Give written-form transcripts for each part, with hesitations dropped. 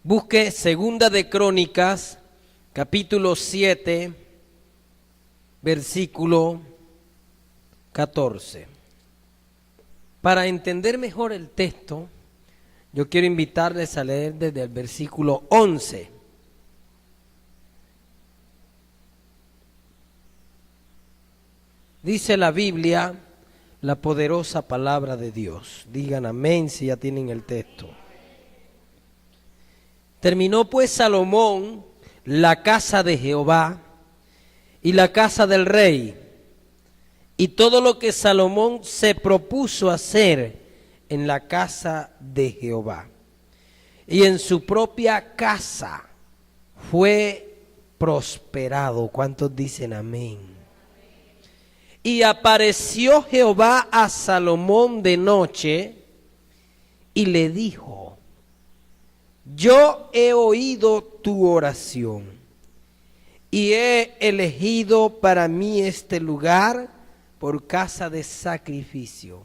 Busque Segunda de Crónicas, capítulo 7, versículo 14. Para entender mejor el texto, yo quiero invitarles a leer desde el versículo 11. Dice la Biblia, la poderosa palabra de Dios. Digan amén si ya tienen el texto. Terminó pues Salomón la casa de Jehová y la casa del rey, y todo lo que Salomón se propuso hacer en la casa de Jehová. Y en su propia casa fue prosperado. ¿Cuántos dicen amén? Y apareció Jehová a Salomón de noche y le dijo: yo he oído tu oración y he elegido para mí este lugar por casa de sacrificio.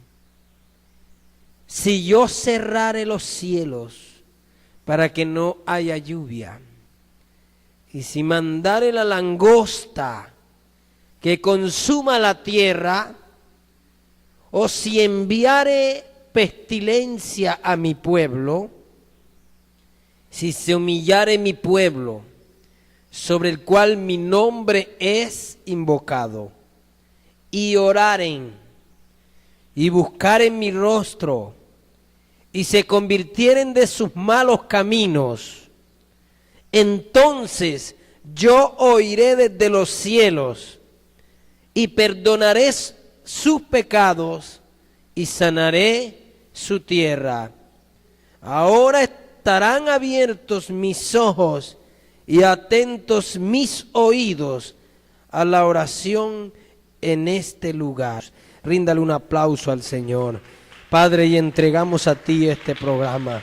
Si yo cerrare los cielos para que no haya lluvia, y si mandare la langosta que consuma la tierra, o si enviare pestilencia a mi pueblo, si se humillare mi pueblo, sobre el cual mi nombre es invocado, y oraren, y buscaren mi rostro, y se convirtieren de sus malos caminos, entonces yo oiré desde los cielos, y perdonaré sus pecados, y sanaré su tierra. Ahora estarán abiertos mis ojos y atentos mis oídos a la oración en este lugar. Ríndale un aplauso al Señor. Padre, y entregamos a ti este programa.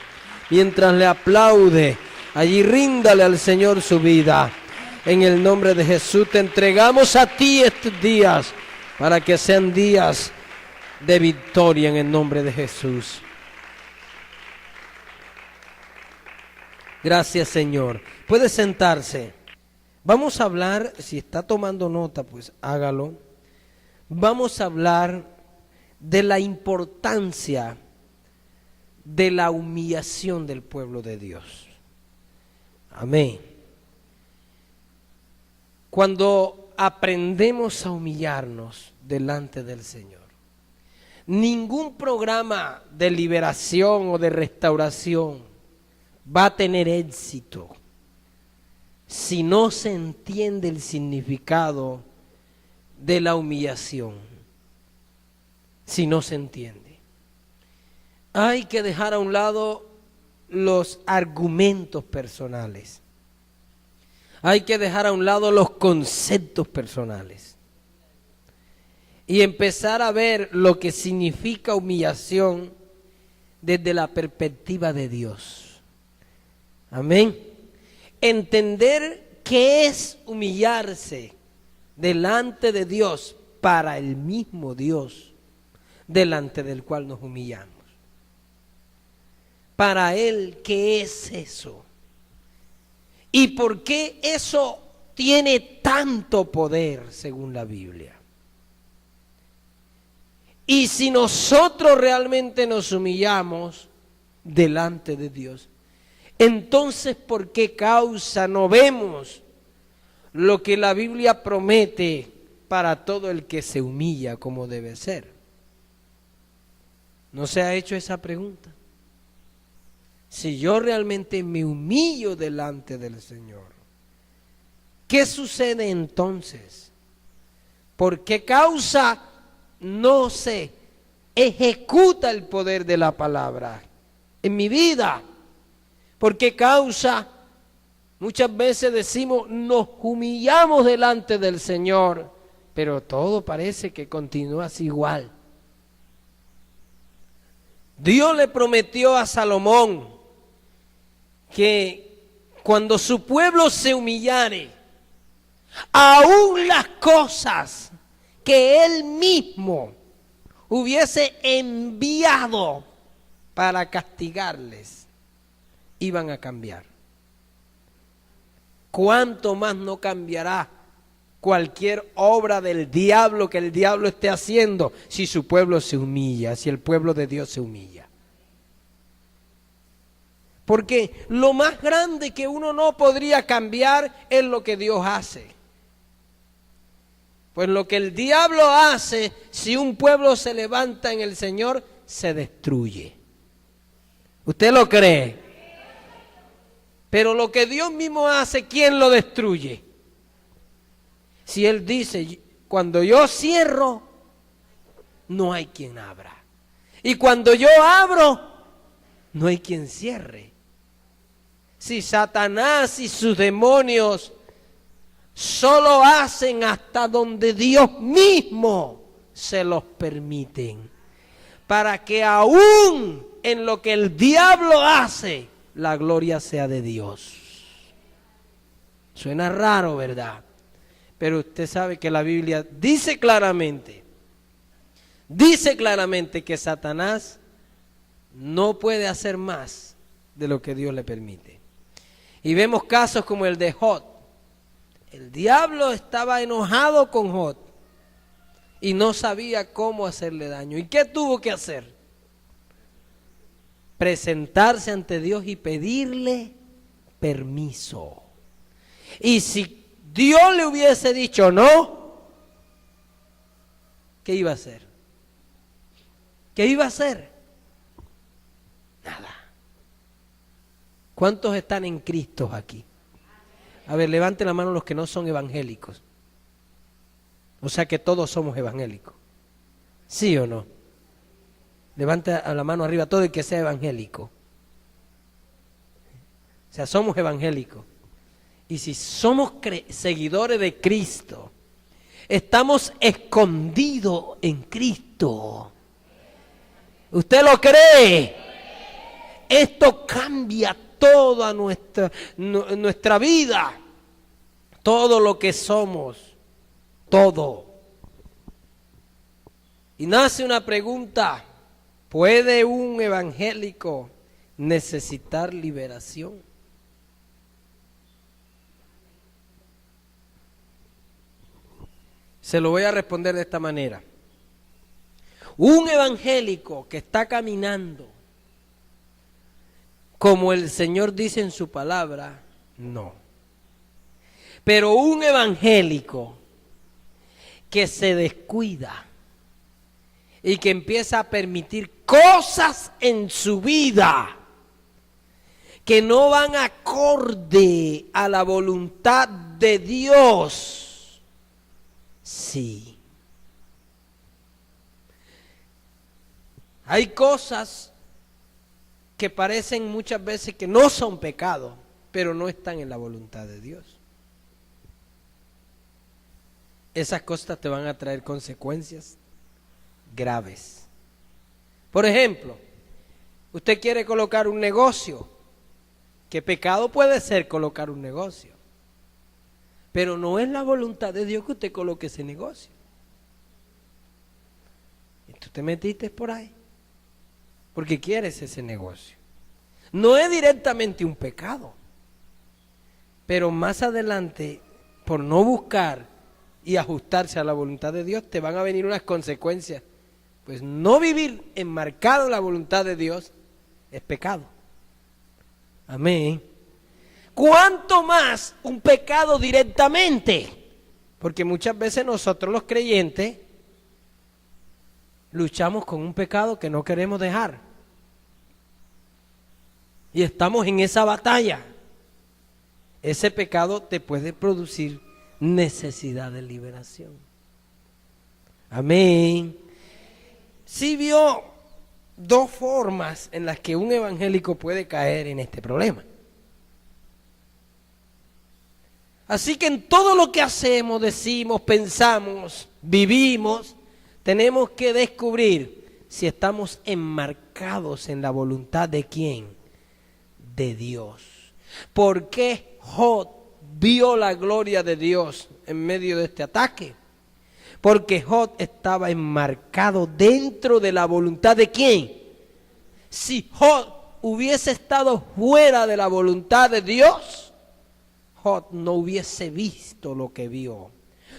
Mientras le aplaude, allí ríndale al Señor su vida. En el nombre de Jesús te entregamos a ti estos días para que sean días de victoria en el nombre de Jesús. Gracias, Señor. Puede sentarse. Vamos a hablar, si está tomando nota, pues hágalo. Vamos a hablar de la importancia de la humillación del pueblo de Dios. Amén. Cuando aprendemos a humillarnos delante del Señor, ningún programa de liberación o de restauración va a tener éxito si no se entiende el significado de la humillación. Si no se entiende, hay que dejar a un lado los argumentos personales. Hay que dejar a un lado los conceptos personales y empezar a ver lo que significa humillación desde la perspectiva de Dios. Amén. Entender qué es humillarse delante de Dios para el mismo Dios delante del cual nos humillamos. Para Él, ¿qué es eso? ¿Y por qué eso tiene tanto poder según la Biblia? Y si nosotros realmente nos humillamos delante de Dios, entonces, ¿por qué causa no vemos lo que la Biblia promete para todo el que se humilla como debe ser? ¿No se ha hecho esa pregunta? Si yo realmente me humillo delante del Señor, ¿qué sucede entonces? ¿Por qué causa no se ejecuta el poder de la palabra en mi vida? ¿Por qué causa? Muchas veces decimos, nos humillamos delante del Señor, pero todo parece que continúa así igual. Dios le prometió a Salomón que cuando su pueblo se humillare, aún las cosas que él mismo hubiese enviado para castigarles, iban a cambiar. ¿cuánto más no cambiará cualquier obra del diablo que el diablo esté haciendo si su pueblo se humilla, si el pueblo de Dios se humilla? Porque lo más grande que uno no podría cambiar es lo que Dios hace. Pues lo que el diablo hace, si un pueblo se levanta en el Señor, se destruye. ¿Usted lo cree? Pero lo que Dios mismo hace, ¿quién lo destruye? Si Él dice, cuando yo cierro, no hay quien abra. Y cuando yo abro, no hay quien cierre. Si Satanás y sus demonios solo hacen hasta donde Dios mismo se los permiten, para que aún en lo que el diablo hace, la gloria sea de Dios. Suena raro, ¿verdad? Pero usted sabe que la Biblia dice claramente que Satanás no puede hacer más de lo que Dios le permite. Y vemos casos como el de Job. El diablo estaba enojado con Job y no sabía cómo hacerle daño. ¿Y qué tuvo que hacer? Presentarse ante Dios y pedirle permiso. Y si Dios le hubiese dicho no, ¿qué iba a hacer? ¿Qué iba a hacer? Nada. ¿Cuántos están en Cristo aquí? A ver, levanten la mano los que no son evangélicos. O sea que todos somos evangélicos. ¿Sí o no? Levante a la mano arriba todo el que sea evangélico. O sea, somos evangélicos. Y si somos seguidores de Cristo, estamos escondidos en Cristo. ¿Usted lo cree? Esto cambia toda nuestra vida, todo lo que somos, todo. Y nace una pregunta: ¿puede un evangélico necesitar liberación? Se lo voy a responder de esta manera. Un evangélico que está caminando como el Señor dice en su palabra, no. Pero un evangélico que se descuida y que empieza a permitir cosas en su vida que no van acorde a la voluntad de Dios, sí. Hay cosas que parecen muchas veces que no son pecados, pero no están en la voluntad de Dios. Esas cosas te van a traer consecuencias graves. Por ejemplo, usted quiere colocar un negocio. ¿Qué pecado puede ser colocar un negocio? Pero no es la voluntad de Dios que usted coloque ese negocio. Y tú te metiste por ahí porque quieres ese negocio. No es directamente un pecado, pero más adelante, por no buscar y ajustarse a la voluntad de Dios, te van a venir unas consecuencias. Pues no vivir enmarcado en la voluntad de Dios es pecado. Amén. ¿Cuánto más un pecado directamente? Porque muchas veces nosotros los creyentes luchamos con un pecado que no queremos dejar. Y estamos en esa batalla. Ese pecado te puede producir necesidad de liberación. Amén. Sí vio dos formas en las que un evangélico puede caer en este problema. Así que en todo lo que hacemos, decimos, pensamos, vivimos, tenemos que descubrir si estamos enmarcados en la voluntad de ¿quién? De Dios. ¿Por qué Job vio la gloria de Dios en medio de este ataque? Porque Job estaba enmarcado dentro de la voluntad de ¿quién? Si Job hubiese estado fuera de la voluntad de Dios, Job no hubiese visto lo que vio,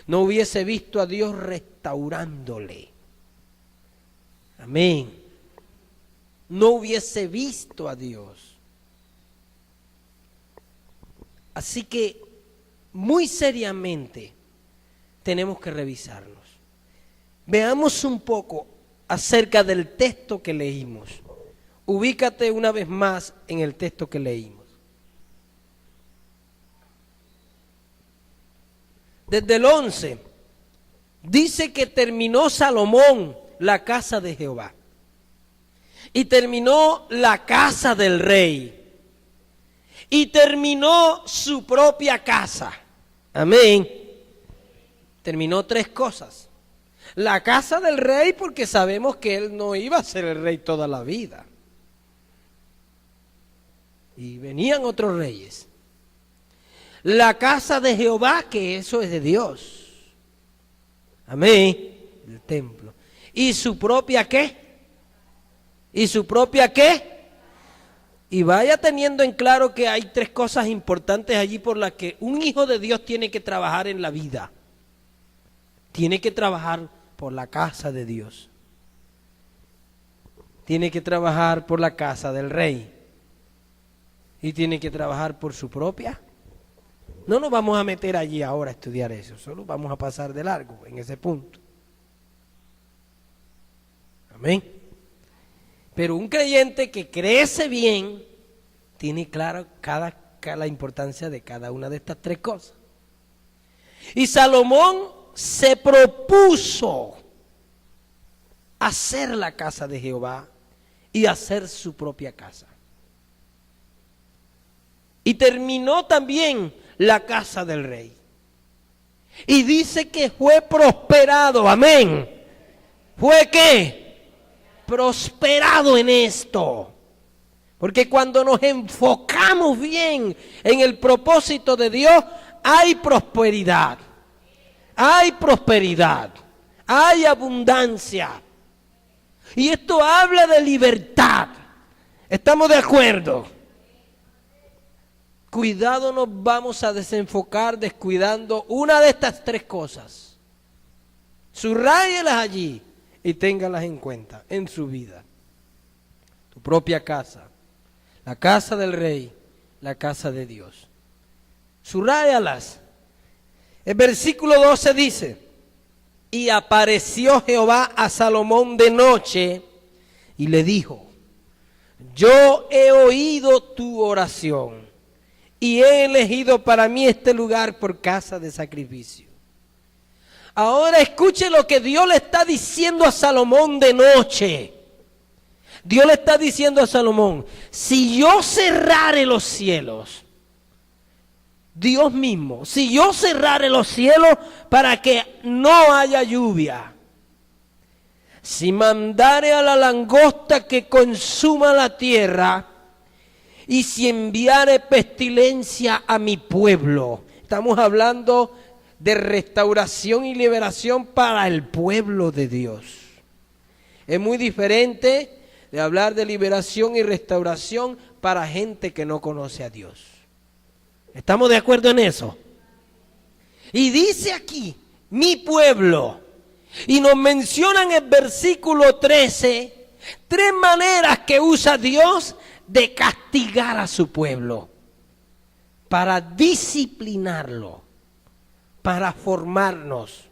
no hubiese visto a Dios restaurándole. Amén. No hubiese visto a Dios. Así que muy seriamente tenemos que revisarnos. Veamos un poco acerca del texto que leímos. Ubícate una vez más en el texto que leímos. Desde el 11, dice que terminó Salomón la casa de Jehová y terminó la casa del rey y terminó su propia casa. Amén. Terminó 3 cosas. La casa del rey, porque sabemos que él no iba a ser el rey toda la vida. Y venían otros reyes. La casa de Jehová, que eso es de Dios. Amén. El templo. ¿Y su propia qué? ¿Y su propia qué? Y vaya teniendo en claro que hay 3 cosas importantes allí por las que un hijo de Dios tiene que trabajar en la vida. Tiene que trabajar por la casa de Dios. Tiene que trabajar por la casa del rey. Y tiene que trabajar por su propia. No nos vamos a meter allí ahora a estudiar eso, solo vamos a pasar de largo en ese punto. Amén. Pero un creyente que crece bien, tiene claro la importancia de cada una de estas 3 cosas. Y Salomón se propuso hacer la casa de Jehová y hacer su propia casa. Y terminó también la casa del rey. Y dice que fue prosperado, amén. ¿Fue qué? Prosperado en esto. Porque cuando nos enfocamos bien en el propósito de Dios, hay prosperidad. Hay prosperidad. Hay abundancia. Y esto habla de libertad. ¿Estamos de acuerdo? Cuidado, nos vamos a desenfocar descuidando una de estas 3 cosas. Subrayelas allí y téngalas en cuenta en su vida. Tu propia casa, la casa del rey, la casa de Dios. Subrayalas. El versículo 12 dice: y apareció Jehová a Salomón de noche y le dijo: yo he oído tu oración y he elegido para mí este lugar por casa de sacrificio. Ahora escuche lo que Dios le está diciendo a Salomón de noche. Dios le está diciendo a Salomón: si yo cerrare los cielos, Dios mismo, si yo cerrare los cielos para que no haya lluvia, si mandare a la langosta que consuma la tierra, y si enviare pestilencia a mi pueblo. Estamos hablando de restauración y liberación para el pueblo de Dios. Es muy diferente de hablar de liberación y restauración para gente que no conoce a Dios. ¿Estamos de acuerdo en eso? Y dice aquí, mi pueblo. Y nos mencionan en el versículo 13 3 maneras que usa Dios de castigar a su pueblo, para disciplinarlo, para formarnos.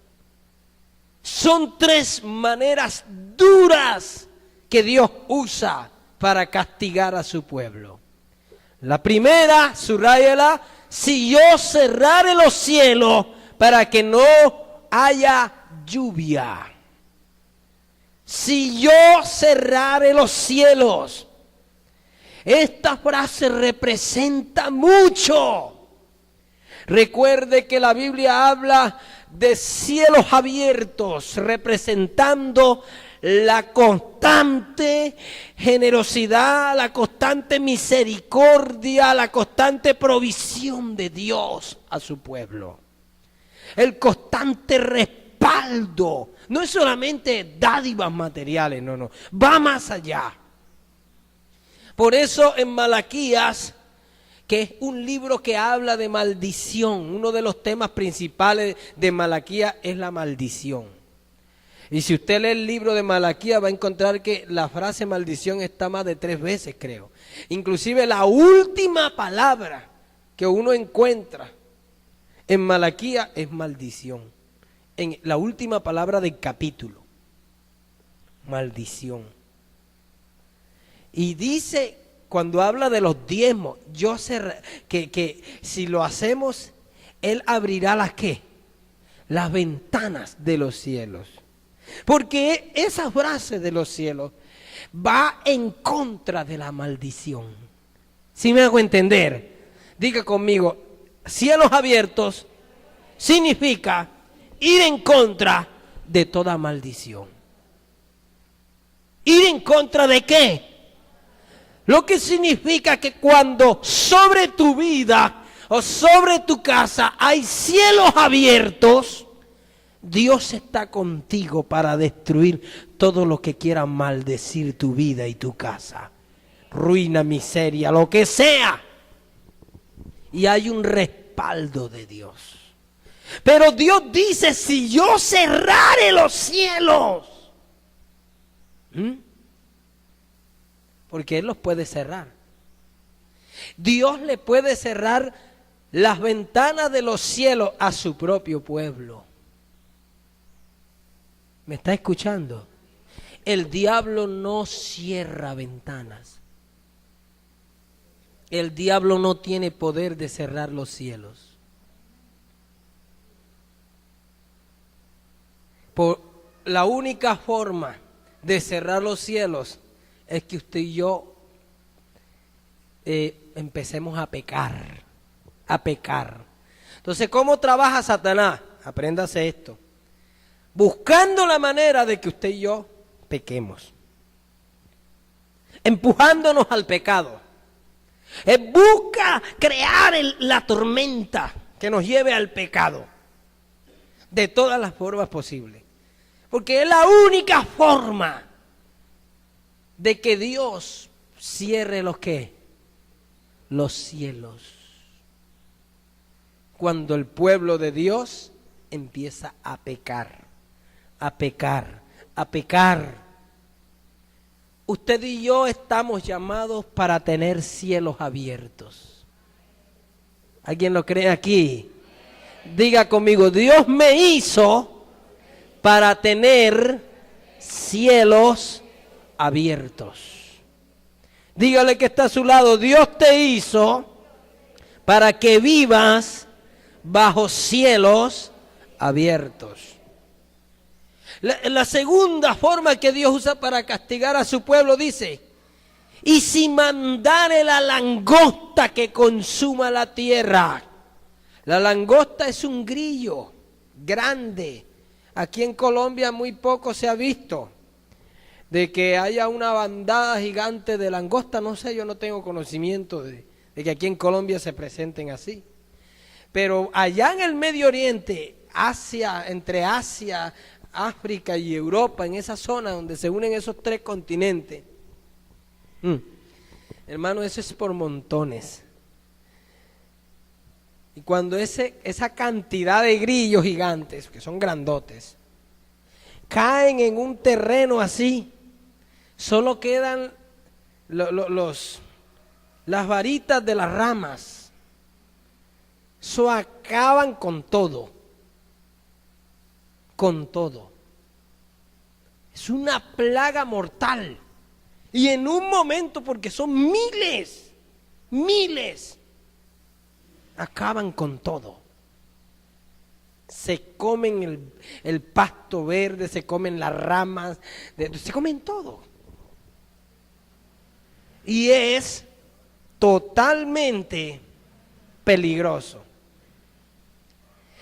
Son 3 maneras duras que Dios usa para castigar a su pueblo. La primera, subrayala: si yo cerrare los cielos para que no haya lluvia. Si yo cerrare los cielos. Esta frase representa mucho. Recuerde que la Biblia habla de cielos abiertos, representando la constante generosidad, la constante misericordia, la constante provisión de Dios a su pueblo. El constante respaldo. No es solamente dádivas materiales, no, va más allá. Por eso en Malaquías que es un libro que habla de maldición. Uno de los temas principales de Malaquías es la maldición. Y si usted lee el libro de Malaquías va a encontrar que la frase maldición está más de 3 veces, creo. Inclusive la última palabra que uno encuentra en Malaquías es maldición. En la última palabra del capítulo. Maldición. Y dice, cuando habla de los diezmos, yo sé que si lo hacemos, Él abrirá las ¿qué? Las ventanas de los cielos. Porque esa frase de los cielos va en contra de la maldición. ¿Sí me hago entender? Diga conmigo, cielos abiertos significa ir en contra de toda maldición. ¿Ir en contra de qué? Lo que significa que cuando sobre tu vida o sobre tu casa hay cielos abiertos, Dios está contigo para destruir todo lo que quiera maldecir tu vida y tu casa. Ruina, miseria, lo que sea. Y hay un respaldo de Dios. Pero Dios dice, si yo cerrare los cielos, porque Él los puede cerrar. Dios le puede cerrar las ventanas de los cielos a su propio pueblo. ¿Me está escuchando? El diablo no cierra ventanas. El diablo no tiene poder de cerrar los cielos. Por la única forma de cerrar los cielos es que usted y yo empecemos a pecar. A pecar. Entonces, ¿cómo trabaja Satanás? Apréndase esto. Buscando la manera de que usted y yo pequemos. Empujándonos al pecado. Él busca crear la tormenta que nos lleve al pecado. De todas las formas posibles. Porque es la única forma de que Dios cierre los ¿qué? Los cielos. Cuando el pueblo de Dios empieza a pecar. A pecar, a pecar. Usted y yo estamos llamados para tener cielos abiertos. ¿Alguien lo cree aquí? Diga conmigo, Dios me hizo para tener cielos abiertos. Dígale que está a su lado, Dios te hizo para que vivas bajo cielos abiertos. La segunda forma que Dios usa para castigar a su pueblo dice, y si mandare la langosta que consuma la tierra. La langosta es un grillo grande. Aquí en Colombia muy poco se ha visto de que haya una bandada gigante de langosta. No sé, yo no tengo conocimiento de que aquí en Colombia se presenten así. Pero allá en el Medio Oriente, Asia, entre Asia, África y Europa, en esa zona donde se unen esos 3 continentes. Hermano, eso es por montones. Y cuando esa cantidad de grillos gigantes, que son grandotes, caen en un terreno así, solo quedan las varitas de las ramas. Eso acaban con todo. Con todo. Es una plaga mortal. Y en un momento, porque son miles, acaban con todo. Se comen el pasto verde, se comen las ramas, se comen todo. Y es totalmente peligroso.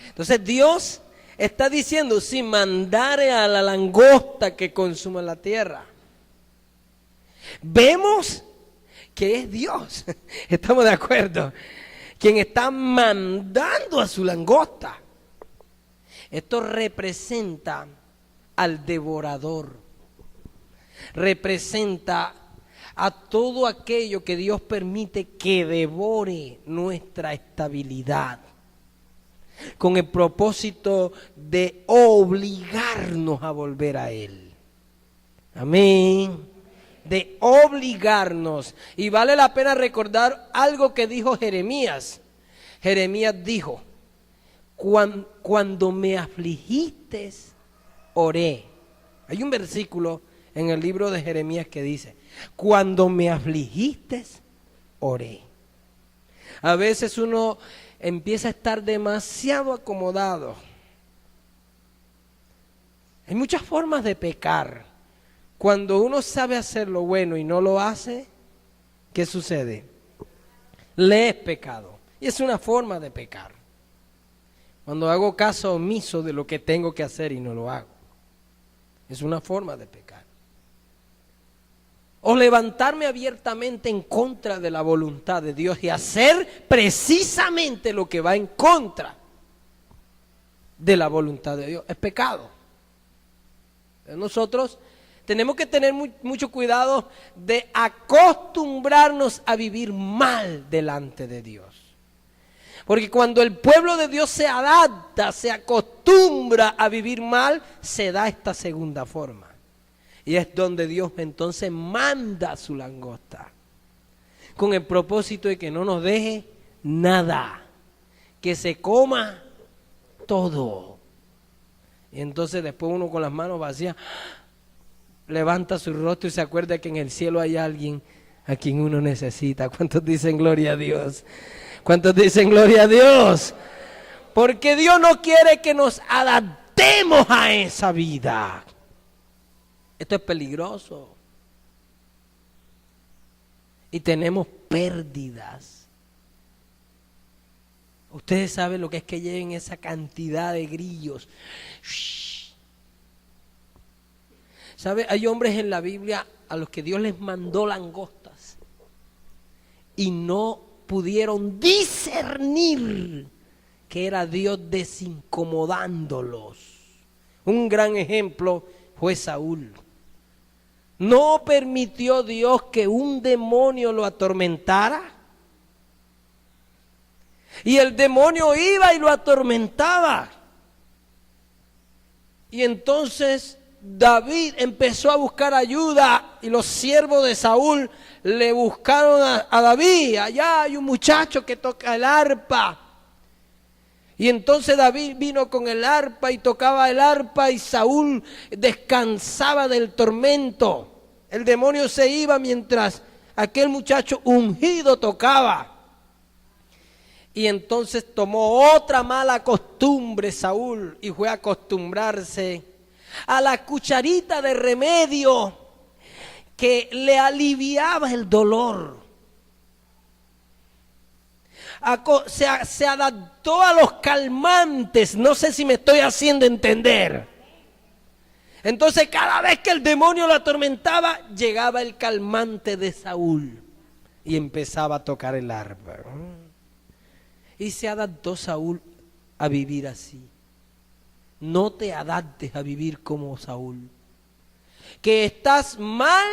Entonces Dios está diciendo, si mandare a la langosta que consuma la tierra. Vemos que es Dios, estamos de acuerdo, quien está mandando a su langosta. Esto representa al devorador, representa a todo aquello que Dios permite que devore nuestra estabilidad, con el propósito de obligarnos a volver a Él. Amén. De obligarnos. Y vale la pena recordar algo que dijo Jeremías. Jeremías dijo: cuando me afligiste, oré. Hay un versículo en el libro de Jeremías que dice: cuando me afligiste, oré. A veces uno empieza a estar demasiado acomodado. Hay muchas formas de pecar. Cuando uno sabe hacer lo bueno y no lo hace, ¿qué sucede? Le es pecado. Y es una forma de pecar. Cuando hago caso omiso de lo que tengo que hacer y no lo hago, es una forma de pecar. O levantarme abiertamente en contra de la voluntad de Dios y hacer precisamente lo que va en contra de la voluntad de Dios. Es pecado. Nosotros tenemos que tener mucho cuidado de acostumbrarnos a vivir mal delante de Dios. Porque cuando el pueblo de Dios se adapta, se acostumbra a vivir mal, se da esta segunda forma. Y es donde Dios entonces manda su langosta, con el propósito de que no nos deje nada, que se coma todo. Y entonces después uno con las manos vacías levanta su rostro y se acuerda que en el cielo hay alguien a quien uno necesita. ¿Cuántos dicen gloria a Dios? ¿Cuántos dicen gloria a Dios? Porque Dios no quiere que nos adaptemos a esa vida. Esto es peligroso. Y tenemos pérdidas. Ustedes saben lo que es que lleven esa cantidad de grillos. ¿Sabe? Hay hombres en la Biblia a los que Dios les mandó langostas y no pudieron discernir que era Dios desincomodándolos. Un gran ejemplo fue Saúl. ¿No permitió Dios que un demonio lo atormentara? Y el demonio iba y lo atormentaba. Y entonces David empezó a buscar ayuda y los siervos de Saúl le buscaron a David. Allá hay un muchacho que toca el arpa. Y entonces David vino con el arpa y tocaba el arpa y Saúl descansaba del tormento. El demonio se iba mientras aquel muchacho ungido tocaba. Y entonces tomó otra mala costumbre Saúl y fue a acostumbrarse a la cucharita de remedio que le aliviaba el dolor. Se adaptó a los calmantes. No sé si me estoy haciendo entender. Entonces cada vez que el demonio lo atormentaba, llegaba el calmante de Saúl y empezaba a tocar el arpa. Y se adaptó Saúl a vivir así. No te adaptes a vivir como Saúl. Que estás mal,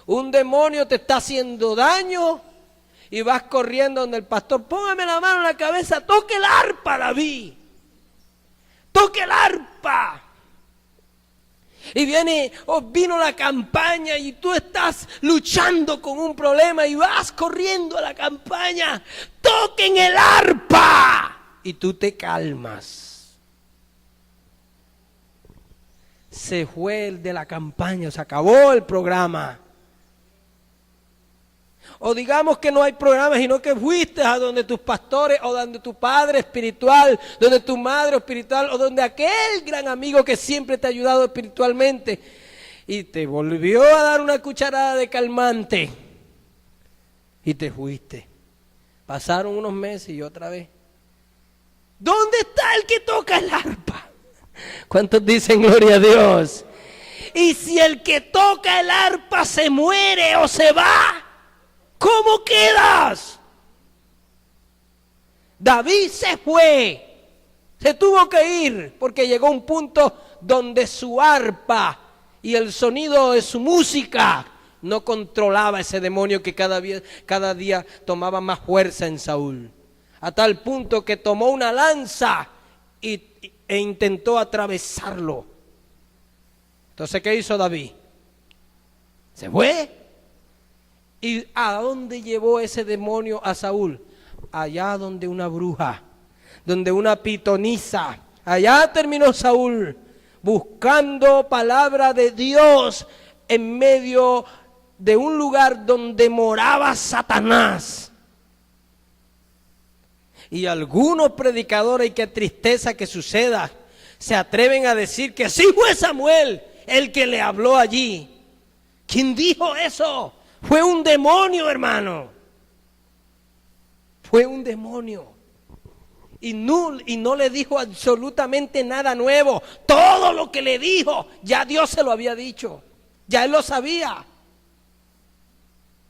un demonio te está haciendo daño y vas corriendo donde el pastor: póngame la mano en la cabeza, toque el arpa, David. Toque el arpa. Y vino la campaña y tú estás luchando con un problema y vas corriendo a la campaña. Toquen el arpa. Y tú te calmas. Se fue el de la campaña, se acabó el programa. O digamos que no hay programa, sino que fuiste a donde tus pastores, o donde tu padre espiritual, donde tu madre espiritual, o donde aquel gran amigo que siempre te ha ayudado espiritualmente, y te volvió a dar una cucharada de calmante, y te fuiste. Pasaron unos meses y otra vez: ¿dónde está el que toca el arpa? ¿Cuántos dicen gloria a Dios? Y si el que toca el arpa se muere o se va, ¿cómo quedas? David se fue, se tuvo que ir porque llegó a un punto donde su arpa y el sonido de su música no controlaba ese demonio que cada día tomaba más fuerza en Saúl. A tal punto que tomó una lanza e intentó atravesarlo. Entonces, ¿qué hizo David? Se fue. ¿Y a dónde llevó ese demonio a Saúl? Allá donde una bruja, donde una pitonisa. Allá terminó Saúl buscando palabra de Dios en medio de un lugar donde moraba Satanás. Y algunos predicadores, y qué tristeza que suceda, se atreven a decir que sí fue Samuel el que le habló allí. ¿Quién dijo eso? Fue un demonio, hermano. Fue un demonio. Y no le dijo absolutamente nada nuevo. Todo lo que le dijo, ya Dios se lo había dicho. Ya él lo sabía.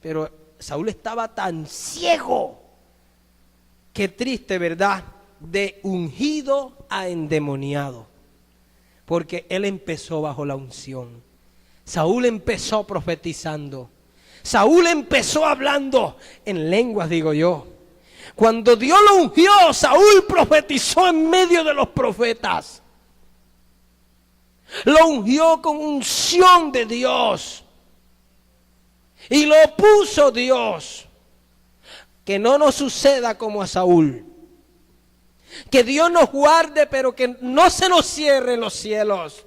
Pero Saúl estaba tan ciego. Qué triste, ¿verdad? De ungido a endemoniado. Porque él empezó bajo la unción. Saúl empezó profetizando. Saúl empezó hablando en lenguas, digo yo. Cuando Dios lo ungió, Saúl profetizó en medio de los profetas. Lo ungió con unción de Dios. Y lo puso Dios. Que no nos suceda como a Saúl. Que Dios nos guarde, pero que no se nos cierren los cielos.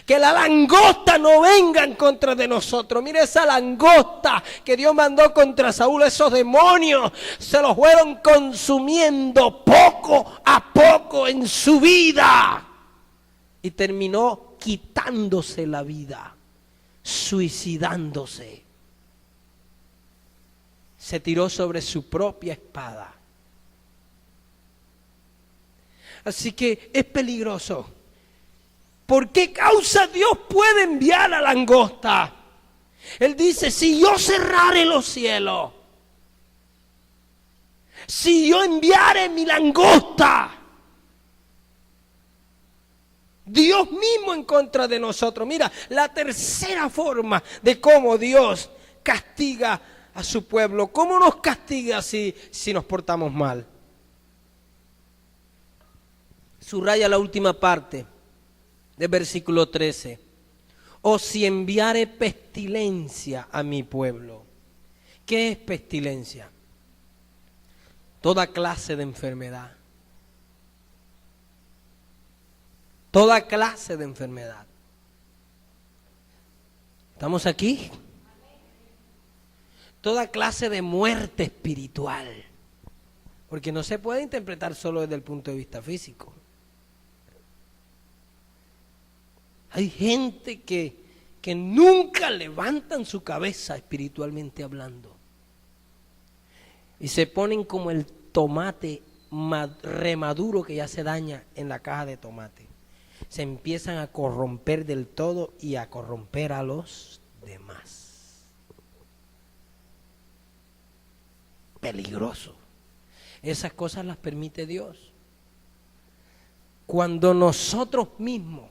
Que la langosta no venga en contra de nosotros. Mire esa langosta que Dios mandó contra Saúl. Esos demonios se los fueron consumiendo poco a poco en su vida. Y terminó quitándose la vida. Suicidándose. Se tiró sobre su propia espada. Así que es peligroso. ¿Por qué causa Dios puede enviar a la langosta? Él dice, si yo cerrare los cielos, si yo enviare mi langosta, Dios mismo en contra de nosotros. Mira, la tercera forma de cómo Dios castiga a su pueblo. ¿Cómo nos castiga si nos portamos mal? Subraya la última parte del versículo 13. O si enviare pestilencia a mi pueblo. ¿Qué es pestilencia? Toda clase de enfermedad. Toda clase de enfermedad. ¿Estamos aquí? Toda clase de muerte espiritual. Porque no se puede interpretar solo desde el punto de vista físico. Hay gente que nunca levantan su cabeza espiritualmente hablando. Y se ponen como el tomate remaduro que ya se daña en la caja de tomate. Se empiezan a corromper del todo y a corromper a los demás. Peligroso. Esas cosas las permite Dios. Cuando nosotros mismos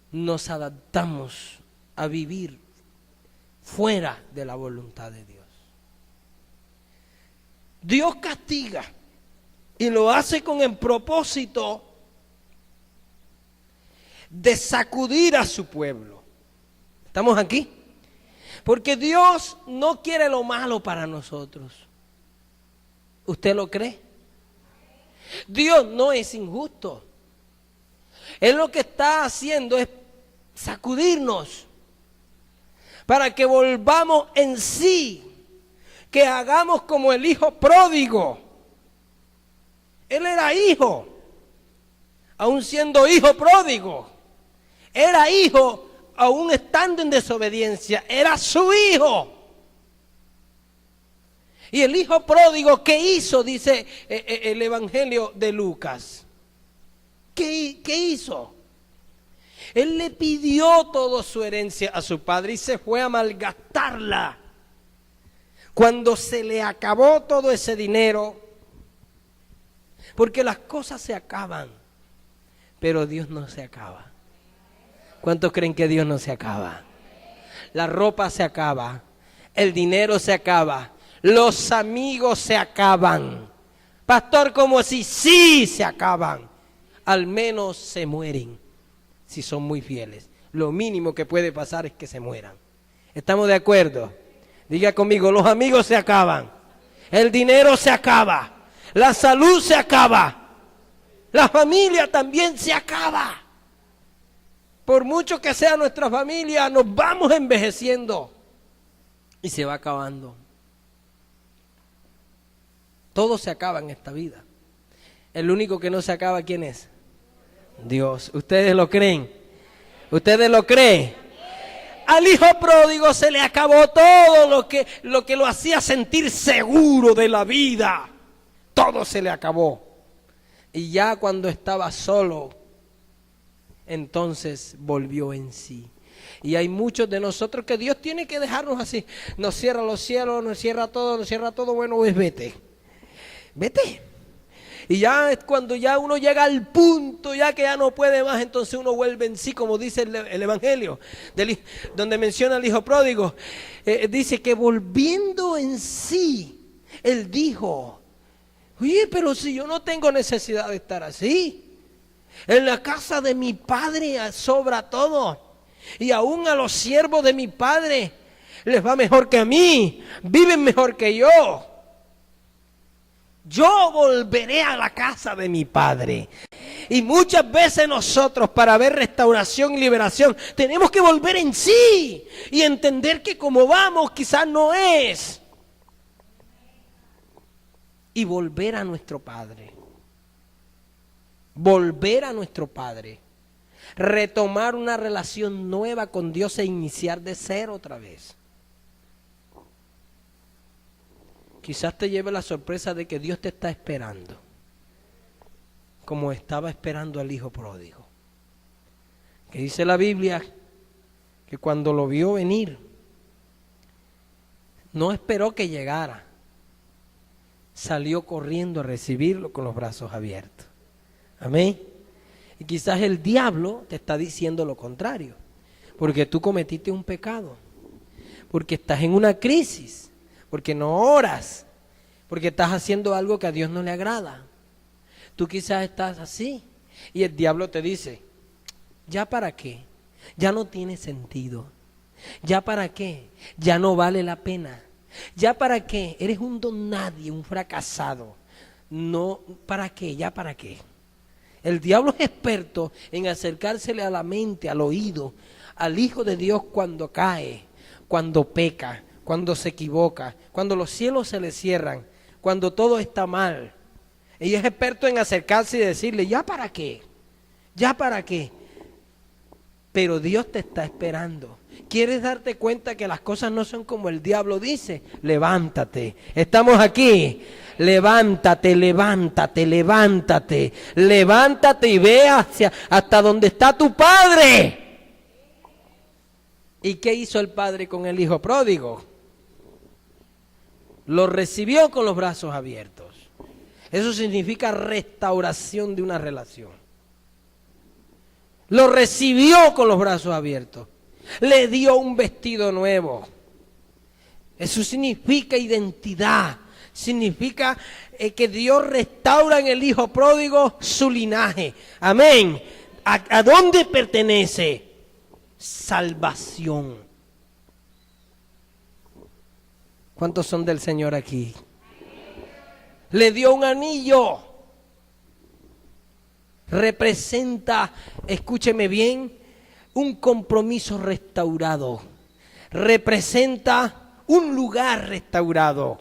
nos adaptamos a vivir fuera de la voluntad de Dios. Dios castiga y lo hace con el propósito de sacudir a su pueblo. ¿Estamos aquí? Porque Dios no quiere lo malo para nosotros. ¿Usted lo cree? Dios no es injusto. Él lo que está haciendo es sacudirnos para que volvamos en sí, que hagamos como el hijo pródigo. Él era hijo, aún siendo hijo pródigo. Era hijo, aún estando en desobediencia. Era su hijo. Y el hijo pródigo, ¿qué hizo? Dice el Evangelio de Lucas. ¿Qué hizo? Él le pidió toda su herencia a su padre y se fue a malgastarla. Cuando se le acabó todo ese dinero, porque las cosas se acaban, pero Dios no se acaba. ¿Cuántos creen que Dios no se acaba? La ropa se acaba, el dinero se acaba, los amigos se acaban. Pastor, ¿cómo así? Sí, se acaban. Al menos se mueren, si son muy fieles. Lo mínimo que puede pasar es que se mueran. ¿Estamos de acuerdo? Diga conmigo, los amigos se acaban, el dinero se acaba, la salud se acaba, la familia también se acaba. Por mucho que sea nuestra familia, nos vamos envejeciendo y se va acabando. Todo se acaba en esta vida. El único que no se acaba, ¿quién es? Dios. ¿Ustedes lo creen? ¿Ustedes lo creen? Al hijo pródigo se le acabó todo lo que lo hacía sentir seguro de la vida. Todo se le acabó. Y ya cuando estaba solo, entonces volvió en sí. Y hay muchos de nosotros que Dios tiene que dejarnos así. Nos cierra los cielos, nos cierra todo. Bueno, pues vete. Vete. Y ya es cuando ya uno llega al punto, ya que ya no puede más, entonces uno vuelve en sí, como dice el Evangelio, donde menciona al hijo pródigo. Dice que volviendo en sí, él dijo, oye, pero si yo no tengo necesidad de estar así. En la casa de mi padre sobra todo. Y aún a los siervos de mi padre les va mejor que a mí. Viven mejor que yo. Yo volveré a la casa de mi padre. Y muchas veces nosotros, para ver restauración y liberación, tenemos que volver en sí y entender que como vamos quizás no es. Y volver a nuestro Padre. Volver a nuestro Padre. Retomar una relación nueva con Dios e iniciar de cero otra vez. Quizás te lleve la sorpresa de que Dios te está esperando, como estaba esperando al hijo pródigo. Que dice la Biblia que cuando lo vio venir, no esperó que llegara. Salió corriendo a recibirlo con los brazos abiertos. Amén. Y quizás el diablo te está diciendo lo contrario, porque tú cometiste un pecado, porque estás en una crisis, porque no oras, porque estás haciendo algo que a Dios no le agrada. Tú quizás estás así y el diablo te dice, ¿ya para qué? Ya no tiene sentido. ¿Ya para qué? Ya no vale la pena. ¿Ya para qué? Eres un don nadie, un fracasado. No, ¿para qué? ¿Ya para qué? El diablo es experto en acercársele a la mente, al oído, al Hijo de Dios cuando cae, cuando peca, cuando se equivoca, cuando los cielos se le cierran, cuando todo está mal. Ella es experto en acercarse y decirle, ¿ya para qué? ¿Ya para qué? Pero Dios te está esperando. ¿Quieres darte cuenta que las cosas no son como el diablo dice? Levántate. Estamos aquí. Levántate, levántate, levántate. Levántate y ve hasta donde está tu padre. ¿Y qué hizo el padre con el hijo pródigo? Lo recibió con los brazos abiertos. Eso significa restauración de una relación. Lo recibió con los brazos abiertos. Le dio un vestido nuevo. Eso significa identidad. Significa que Dios restaura en el hijo pródigo su linaje. Amén. ¿A dónde pertenece? Salvación. ¿Cuántos son del Señor aquí? Le dio un anillo. Representa, escúcheme bien, un compromiso restaurado. Representa un lugar restaurado.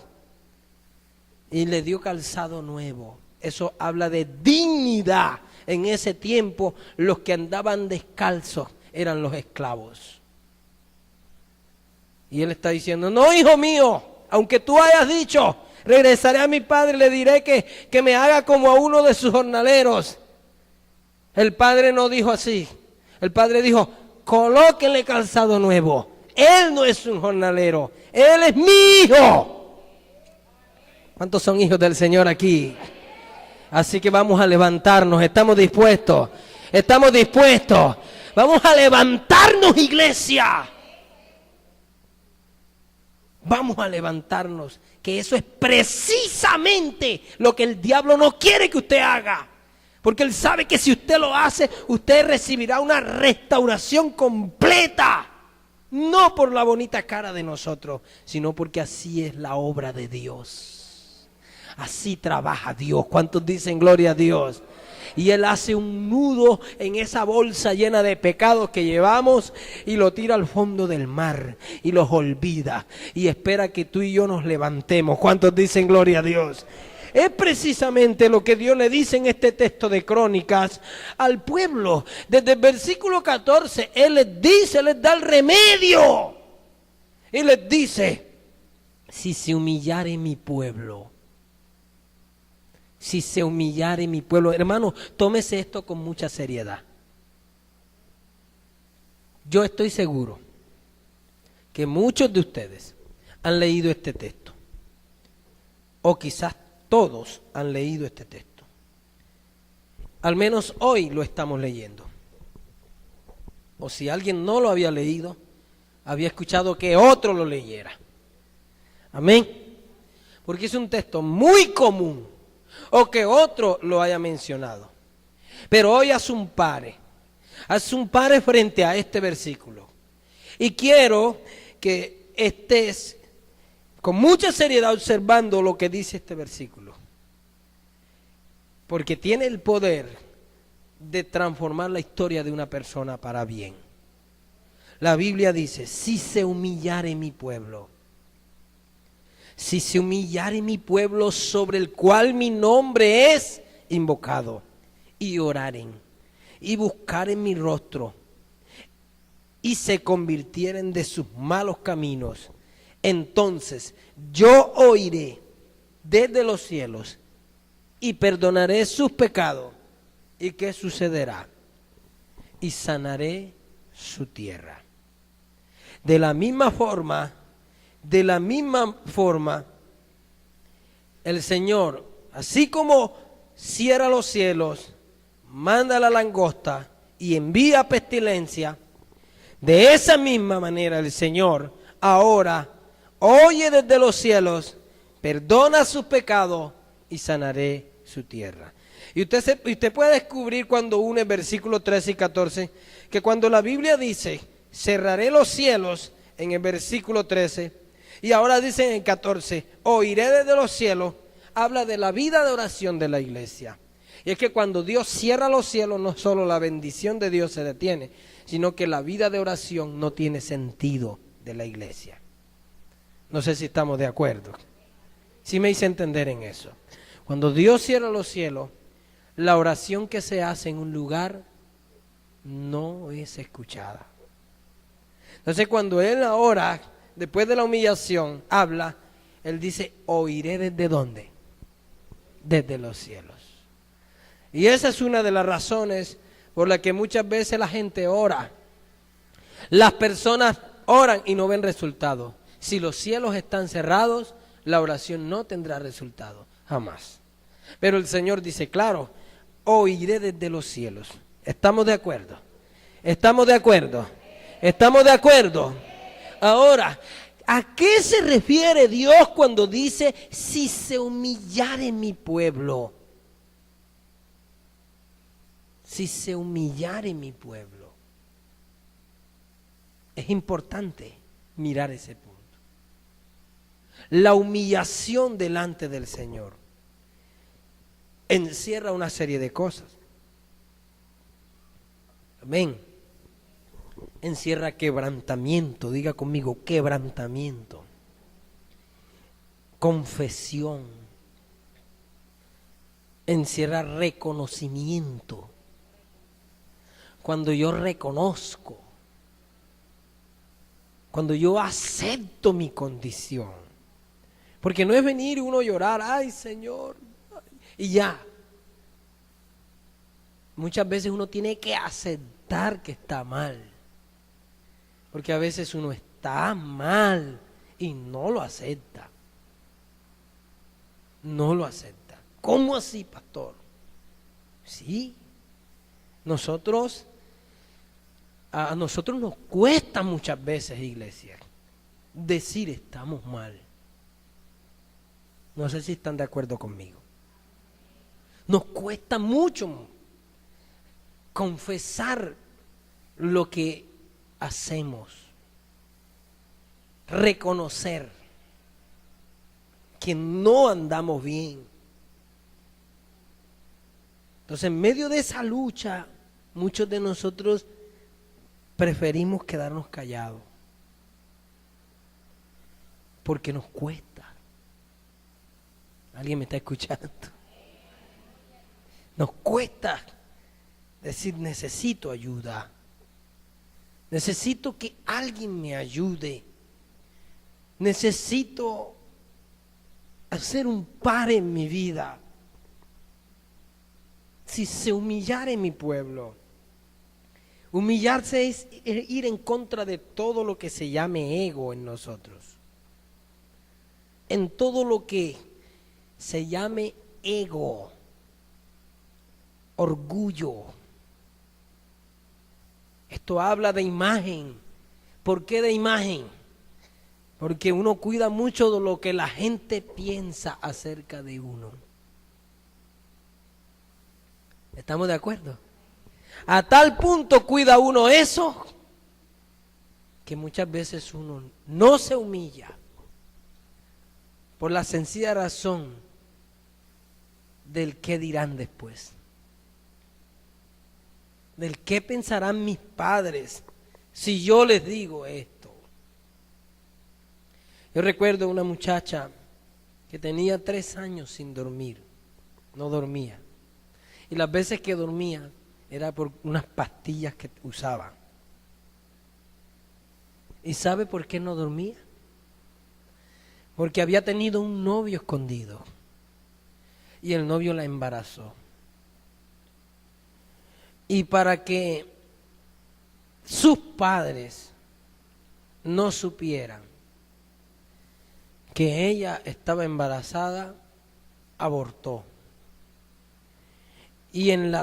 Y le dio calzado nuevo. Eso habla de dignidad. En ese tiempo los que andaban descalzos eran los esclavos. Y él está diciendo, no, hijo mío, aunque tú hayas dicho, regresaré a mi padre y le diré que me haga como a uno de sus jornaleros. El padre no dijo así. El padre dijo, colóquenle calzado nuevo. Él no es un jornalero, él es mi hijo. ¿Cuántos son hijos del Señor aquí? Así que vamos a levantarnos, estamos dispuestos. Estamos dispuestos. Vamos a levantarnos, iglesia. Vamos a levantarnos, que eso es precisamente lo que el diablo no quiere que usted haga. Porque él sabe que si usted lo hace, usted recibirá una restauración completa. No por la bonita cara de nosotros, sino porque así es la obra de Dios. Así trabaja Dios. ¿Cuántos dicen gloria a Dios? Y Él hace un nudo en esa bolsa llena de pecados que llevamos y lo tira al fondo del mar y los olvida y espera que tú y yo nos levantemos. ¿Cuántos dicen gloria a Dios? Es precisamente lo que Dios le dice en este texto de Crónicas al pueblo. Desde el versículo 14, Él les dice, les da el remedio. Y les dice, si se humillare mi pueblo, si se humillare mi pueblo. Hermano, tómese esto con mucha seriedad. Yo estoy seguro que muchos de ustedes han leído este texto. O quizás todos han leído este texto. Al menos hoy lo estamos leyendo. O si alguien no lo había leído, había escuchado que otro lo leyera. Amén. Porque es un texto muy común. O que otro lo haya mencionado. Pero hoy haz un pare frente a este versículo. Y quiero que estés con mucha seriedad observando lo que dice este versículo. Porque tiene el poder de transformar la historia de una persona para bien. La Biblia dice, si se humillare mi pueblo. Si se humillare mi pueblo sobre el cual mi nombre es invocado, y oraren, y buscaren mi rostro, y se convirtieren de sus malos caminos, entonces yo oiré desde los cielos, y perdonaré sus pecados. ¿Y qué sucederá? Y sanaré su tierra. De la misma forma, el Señor, así como cierra los cielos, manda la langosta y envía pestilencia, de esa misma manera el Señor ahora oye desde los cielos, perdona sus pecados y sanaré su tierra. Y usted puede descubrir cuando une versículos 13 y 14, que cuando la Biblia dice, cerraré los cielos en el versículo 13, y ahora dice en el 14, oiré desde los cielos, habla de la vida de oración de la iglesia. Y es que cuando Dios cierra los cielos, no solo la bendición de Dios se detiene, sino que la vida de oración no tiene sentido de la iglesia. No sé si estamos de acuerdo. Sí me hice entender en eso. Cuando Dios cierra los cielos, la oración que se hace en un lugar no es escuchada. Entonces cuando Él ahora, después de la humillación, habla, Él dice, oiré desde ¿dónde? Desde los cielos. Y esa es una de las razones por la que muchas veces la gente ora. Las personas oran y no ven resultados. Si los cielos están cerrados, la oración no tendrá resultado, jamás. Pero el Señor dice, claro, oiré desde los cielos. ¿Estamos de acuerdo? ¿Estamos de acuerdo? ¿Estamos de acuerdo? Ahora, ¿a qué se refiere Dios cuando dice, si se humillare mi pueblo? Si se humillare mi pueblo. Es importante mirar ese punto. La humillación delante del Señor encierra una serie de cosas. Amén. Encierra quebrantamiento, diga conmigo, quebrantamiento. Confesión. Encierra reconocimiento. Cuando yo reconozco, cuando yo acepto mi condición. Porque no es venir uno a llorar, ay Señor, y ya. Muchas veces uno tiene que aceptar que está mal. Porque a veces uno está mal y no lo acepta. No lo acepta. ¿Cómo así, pastor? Sí. A nosotros nos cuesta muchas veces, iglesia. decir estamos mal. No sé si están de acuerdo conmigo. Nos cuesta mucho confesar lo que hacemos, reconocer que no andamos bien. Entonces, en medio de esa lucha, muchos de nosotros preferimos quedarnos callados porque nos cuesta. ¿Alguien me está escuchando? Nos cuesta decir necesito ayuda. Necesito que alguien me ayude. Necesito hacer un par en mi vida. Si se humillara en mi pueblo. Humillarse es ir en contra de todo lo que se llame ego en nosotros. En todo lo que se llame ego, orgullo. Esto habla de imagen. ¿Por qué de imagen? Porque uno cuida mucho de lo que la gente piensa acerca de uno. ¿Estamos de acuerdo? A tal punto cuida uno eso que muchas veces uno no se humilla por la sencilla razón del qué dirán después. Del qué pensarán mis padres si yo les digo esto. Yo recuerdo una muchacha que tenía 3 años sin dormir, no dormía. Y las veces que dormía era por unas pastillas que usaba. ¿Y sabe por qué no dormía? Porque había tenido un novio escondido y el novio la embarazó. Y para que sus padres no supieran que ella estaba embarazada, abortó. Y en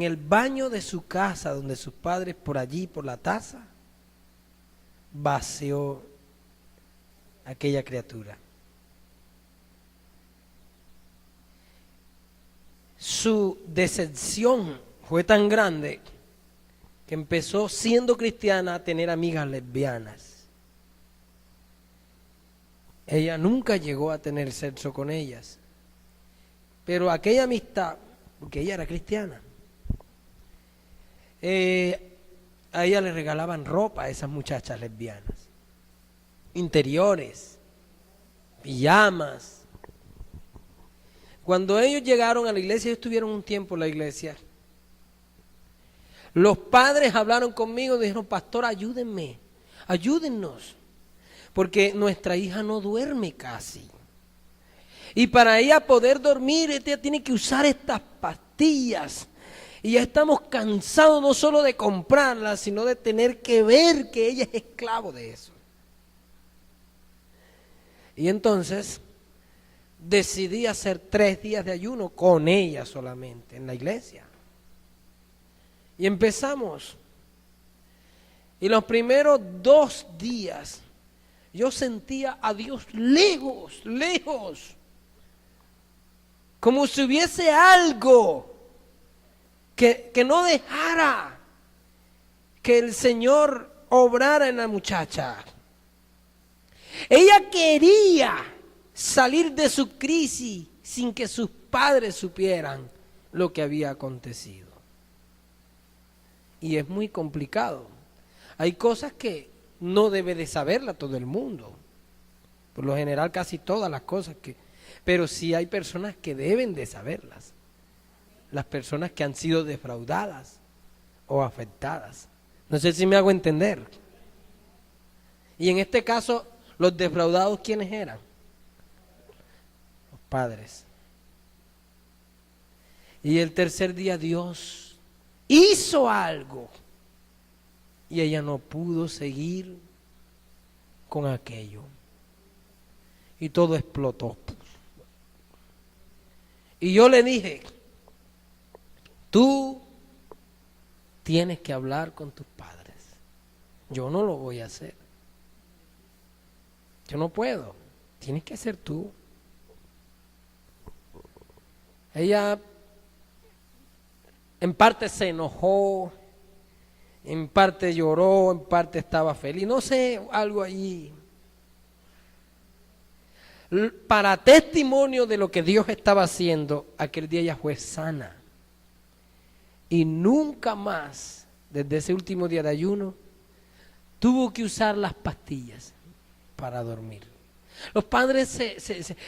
el baño de su casa, donde sus padres, por allí, por la taza, vació aquella criatura. Su decepción fue tan grande que empezó, siendo cristiana, a tener amigas lesbianas. Ella nunca llegó a tener sexo con ellas, pero aquella amistad, porque ella era cristiana, a ella le regalaban ropa a esas muchachas lesbianas, interiores, pijamas. Cuando ellos llegaron a la iglesia, ellos estuvieron un tiempo en la iglesia. Los padres hablaron conmigo y dijeron: pastor, ayúdenme, ayúdennos, porque nuestra hija no duerme casi. Y para ella poder dormir, ella tiene que usar estas pastillas. Y ya estamos cansados no solo de comprarlas, sino de tener que ver que ella es esclavo de eso. Y entonces decidí hacer 3 días de ayuno con ella solamente en la iglesia. Y empezamos. Y los primeros 2 días yo sentía a Dios lejos, lejos. Como si hubiese algo que no dejara que el Señor obrara en la muchacha. Ella quería salir de su crisis sin que sus padres supieran lo que había acontecido. Y es muy complicado. Hay cosas que no debe de saberla todo el mundo. Por lo general casi todas las cosas pero sí hay personas que deben de saberlas. Las personas que han sido defraudadas o afectadas. No sé si me hago entender. Y en este caso, los defraudados, ¿quiénes eran? Los padres. Y el tercer día Dios hizo algo. Y ella no pudo seguir con aquello. Y todo explotó. Y yo le dije: tú tienes que hablar con tus padres. Yo no lo voy a hacer. yo no puedo, tienes que ser tú. Ella en parte se enojó, en parte lloró, en parte estaba feliz, no sé, algo allí. Para testimonio de lo que Dios estaba haciendo, aquel día ella fue sana. Y nunca más, desde ese último día de ayuno, tuvo que usar las pastillas para dormir. Los padres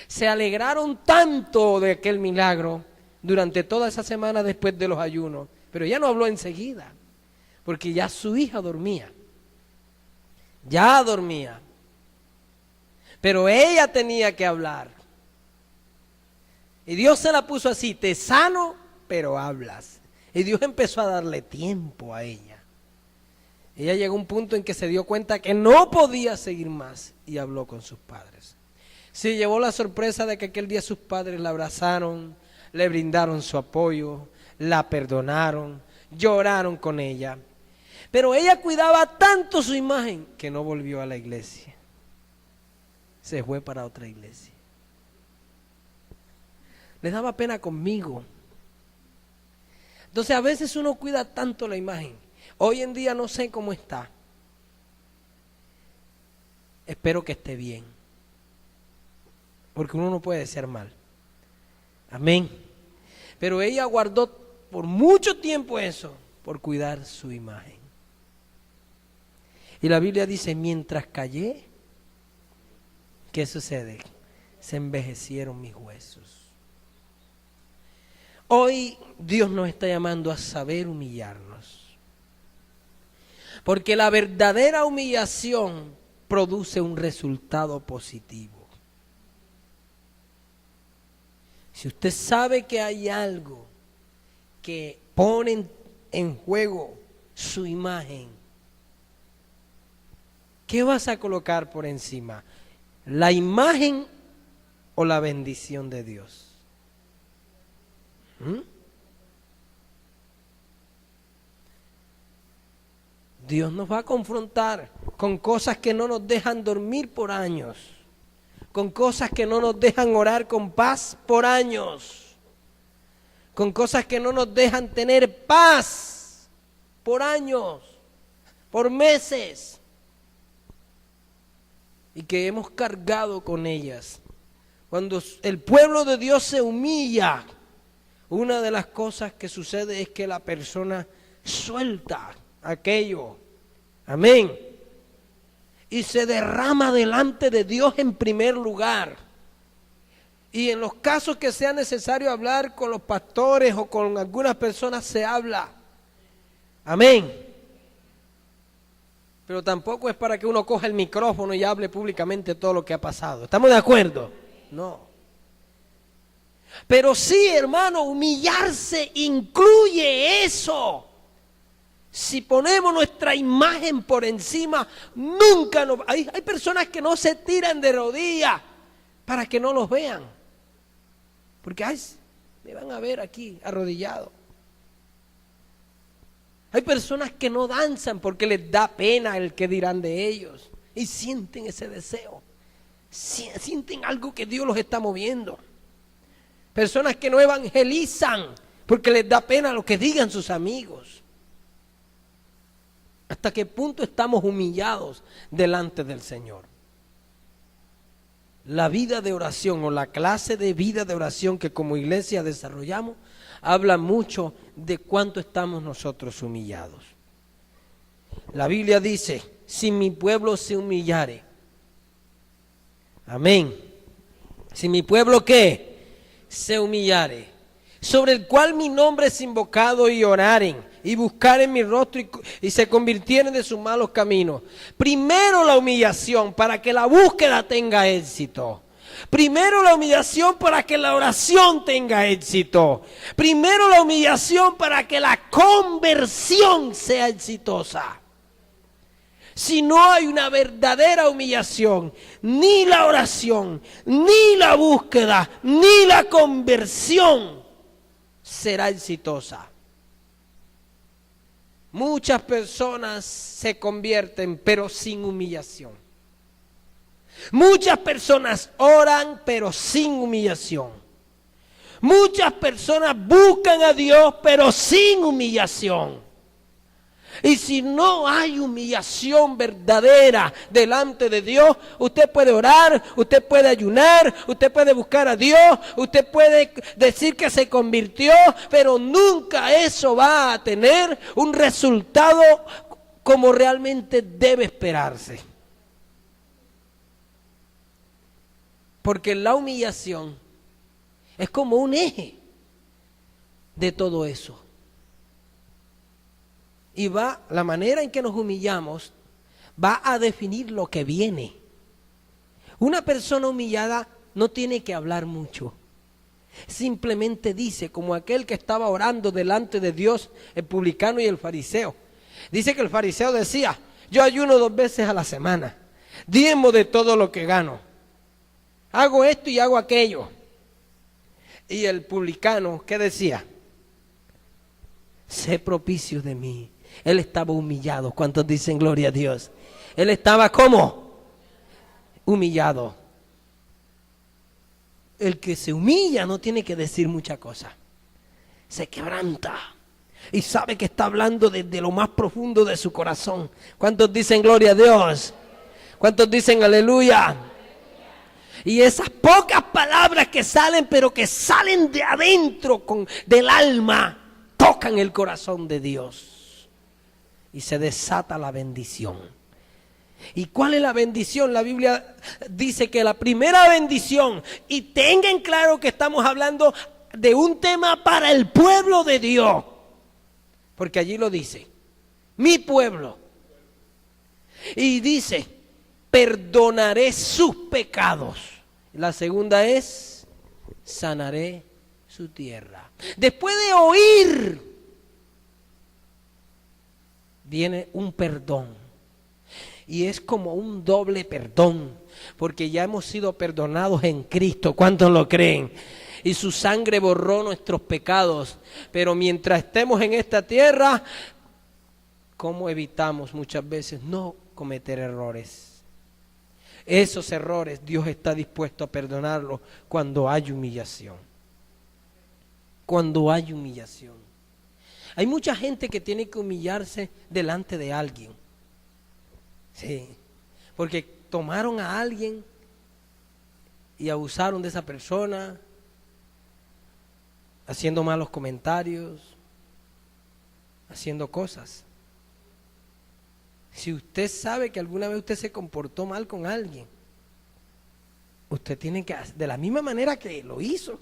se alegraron tanto de aquel milagro durante toda esa semana después de los ayunos, pero ella no habló enseguida, porque ya su hija dormía. Ya dormía. Pero ella tenía que hablar. Y Dios se la puso así, te sano, pero hablas. Y Dios empezó a darle tiempo a ella. Ella llegó a un punto en que se dio cuenta que no podía seguir más y habló con sus padres. Se llevó la sorpresa de que aquel día sus padres la abrazaron, le brindaron su apoyo, la perdonaron, lloraron con ella. Pero ella cuidaba tanto su imagen que no volvió a la iglesia. Se fue para otra iglesia. Les daba pena conmigo. Entonces a veces uno cuida tanto la imagen. Hoy en día no sé cómo está. Espero que esté bien. Porque uno no puede desear mal. Amén. Pero ella guardó por mucho tiempo eso, por cuidar su imagen. Y la Biblia dice, mientras callé, ¿qué sucede? Se envejecieron mis huesos. Hoy Dios nos está llamando a saber humillarnos. Porque la verdadera humillación produce un resultado positivo. Si usted sabe que hay algo que pone en juego su imagen, ¿qué vas a colocar por encima? ¿La imagen o la bendición de Dios? Dios nos va a confrontar con cosas que no nos dejan dormir por años, con cosas que no nos dejan orar con paz por años, con cosas que no nos dejan tener paz por años, por meses, y que hemos cargado con ellas. Cuando el pueblo de Dios se humilla, una de las cosas que sucede es que la persona suelta aquello, amén, y se derrama delante de Dios en primer lugar. Y en los casos que sea necesario hablar con los pastores o con algunas personas, se habla, amén. Pero tampoco es para que uno coja el micrófono y hable públicamente todo lo que ha pasado. ¿Estamos de acuerdo? No. Pero sí, hermano, humillarse incluye eso. Si ponemos nuestra imagen por encima, nunca nos... Hay personas que no se tiran de rodillas para que no los vean. Porque me van a ver aquí arrodillado. Hay personas que no danzan porque les da pena el que dirán de ellos. Y sienten ese deseo. Sienten algo que Dios los está moviendo. Personas que no evangelizan porque les da pena lo que digan sus amigos. ¿Hasta qué punto estamos humillados delante del Señor? La vida de oración o la clase de vida de oración que como iglesia desarrollamos habla mucho de cuánto estamos nosotros humillados. La Biblia dice, si mi pueblo se humillare, amén. Si mi pueblo ¿qué? Se humillare, sobre el cual mi nombre es invocado, y oraren, y buscaren mi rostro, y se convirtieren de sus malos caminos. Primero la humillación para que la búsqueda tenga éxito. Primero la humillación para que la oración tenga éxito. Primero la humillación para que la conversión sea exitosa. Si no hay una verdadera humillación, ni la oración, ni la búsqueda, ni la conversión será exitosa. Muchas personas se convierten, pero sin humillación. Muchas personas oran pero sin humillación. Muchas personas buscan a Dios pero sin humillación. Y si no hay humillación verdadera delante de Dios, usted puede orar, usted puede ayunar, usted puede buscar a Dios, usted puede decir que se convirtió, pero nunca eso va a tener un resultado como realmente debe esperarse. Porque la humillación es como un eje de todo eso. Y la manera en que nos humillamos va a definir lo que viene. Una persona humillada no tiene que hablar mucho. Simplemente dice, como aquel que estaba orando delante de Dios, el publicano y el fariseo. Dice que el fariseo decía, yo ayuno 2 veces a la semana, diezmo de todo lo que gano, hago esto y hago aquello. Y el publicano, ¿qué decía? Sé propicio de mí. Él estaba humillado. ¿Cuántos dicen gloria a Dios? Él estaba ¿cómo? Humillado. El que se humilla no tiene que decir mucha cosa. Se quebranta y sabe que está hablando desde lo más profundo de su corazón. ¿Cuántos dicen gloria a Dios? ¿Cuántos dicen aleluya? Y esas pocas palabras que salen, pero que salen de adentro del alma, tocan el corazón de Dios. Y se desata la bendición. ¿Y cuál es la bendición? La Biblia dice que la primera bendición, y tengan claro que estamos hablando de un tema para el pueblo de Dios, porque allí lo dice, mi pueblo. Y dice, perdonaré sus pecados. La segunda es, sanaré su tierra. Después de oír, viene un perdón. Y es como un doble perdón, porque ya hemos sido perdonados en Cristo. ¿Cuántos lo creen? Y su sangre borró nuestros pecados. Pero mientras estemos en esta tierra, ¿cómo evitamos muchas veces no cometer errores? Esos errores Dios está dispuesto a perdonarlos cuando hay humillación. Cuando hay humillación. Hay mucha gente que tiene que humillarse delante de alguien. Sí, porque tomaron a alguien y abusaron de esa persona, haciendo malos comentarios, haciendo cosas. Si usted sabe que alguna vez usted se comportó mal con alguien, usted tiene que, de la misma manera que lo hizo,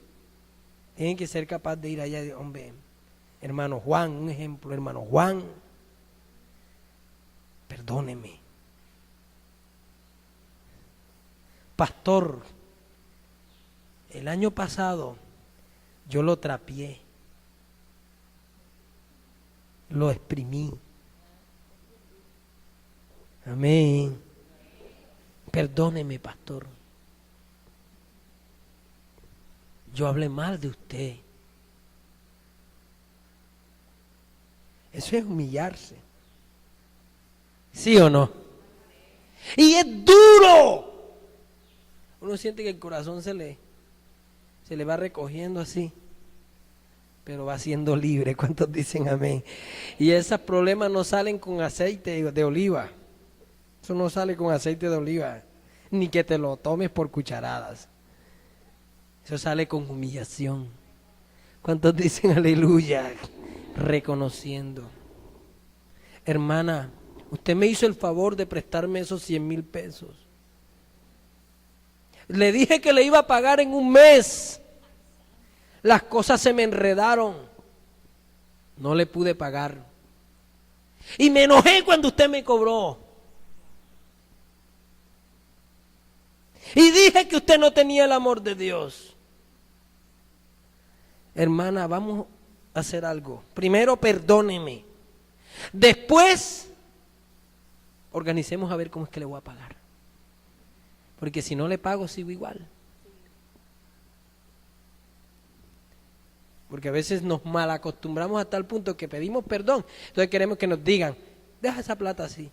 tiene que ser capaz de ir allá y decir, hombre, hermano Juan, un ejemplo, hermano Juan, perdóneme. Pastor, el año pasado yo lo trapié, lo exprimí. Amén. Perdóneme, pastor. Yo hablé mal de usted. Eso es humillarse. ¿Sí o no? Y es duro. Uno siente que el corazón se le va recogiendo así, pero va siendo libre. ¿Cuántos dicen amén? Y esos problemas no salen con aceite de oliva. Eso no sale con aceite de oliva, ni que te lo tomes por cucharadas. Eso sale con humillación. ¿Cuántos dicen aleluya? Reconociendo. Hermana, usted me hizo el favor de prestarme esos 100,000 pesos. Le dije que le iba a pagar en un mes. Las cosas se me enredaron. No le pude pagar. Y me enojé cuando usted me cobró. Y dije que usted no tenía el amor de Dios. Hermana, vamos a hacer algo. Primero, perdóneme. Después, organicemos a ver cómo es que le voy a pagar. Porque si no le pago, sigo igual. Porque a veces nos malacostumbramos a tal punto que pedimos perdón. Entonces queremos que nos digan, deja esa plata así.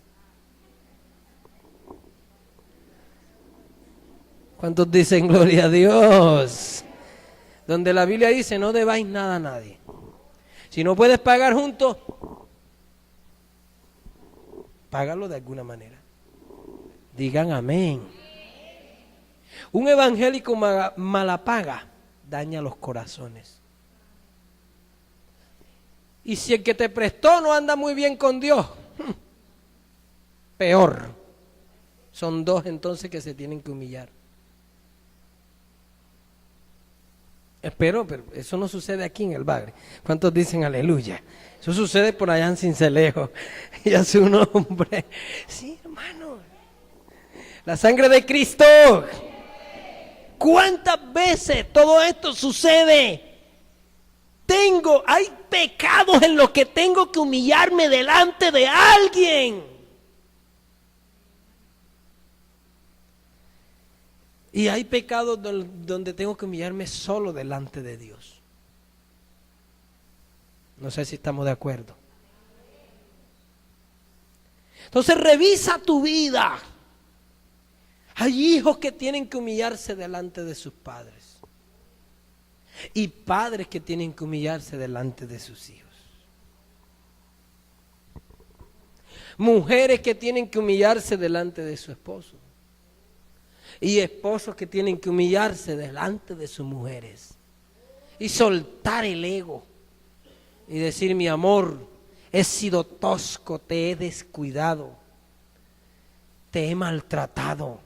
¿Cuántos dicen gloria a Dios? Donde la Biblia dice, no debáis nada a nadie. Si no puedes pagar juntos, págalo de alguna manera. Digan amén. Un evangélico malapaga daña los corazones. Y si el que te prestó no anda muy bien con Dios, peor. Son dos entonces que se tienen que humillar. Espero, pero eso no sucede aquí en el Bagre. ¿Cuántos dicen aleluya? Eso sucede por allá en Cincelejo. Y hace un hombre. Sí, hermano. La sangre de Cristo. ¿Cuántas veces todo esto sucede? Hay pecados en los que tengo que humillarme delante de alguien. Y hay pecados donde tengo que humillarme solo delante de Dios. No sé si estamos de acuerdo. Entonces revisa tu vida. Hay hijos que tienen que humillarse delante de sus padres. Y padres que tienen que humillarse delante de sus hijos. Mujeres que tienen que humillarse delante de su esposo. Y esposos que tienen que humillarse delante de sus mujeres. Y soltar el ego. Y decir, mi amor, he sido tosco, te he descuidado. Te he maltratado.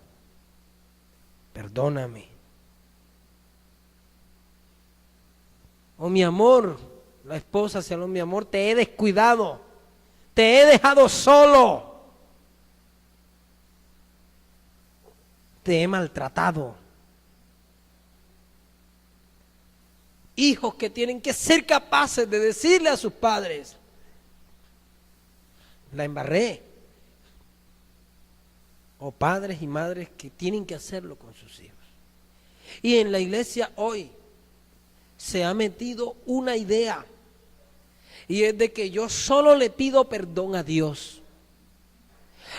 Perdóname. Oh, mi amor, la esposa hacia mi amor, te he descuidado. Te he dejado solo. Te he maltratado. Hijos que tienen que ser capaces de decirle a sus padres, la embarré. O padres y madres que tienen que hacerlo con sus hijos. Y en la iglesia hoy se ha metido una idea, y es de que yo solo le pido perdón a Dios.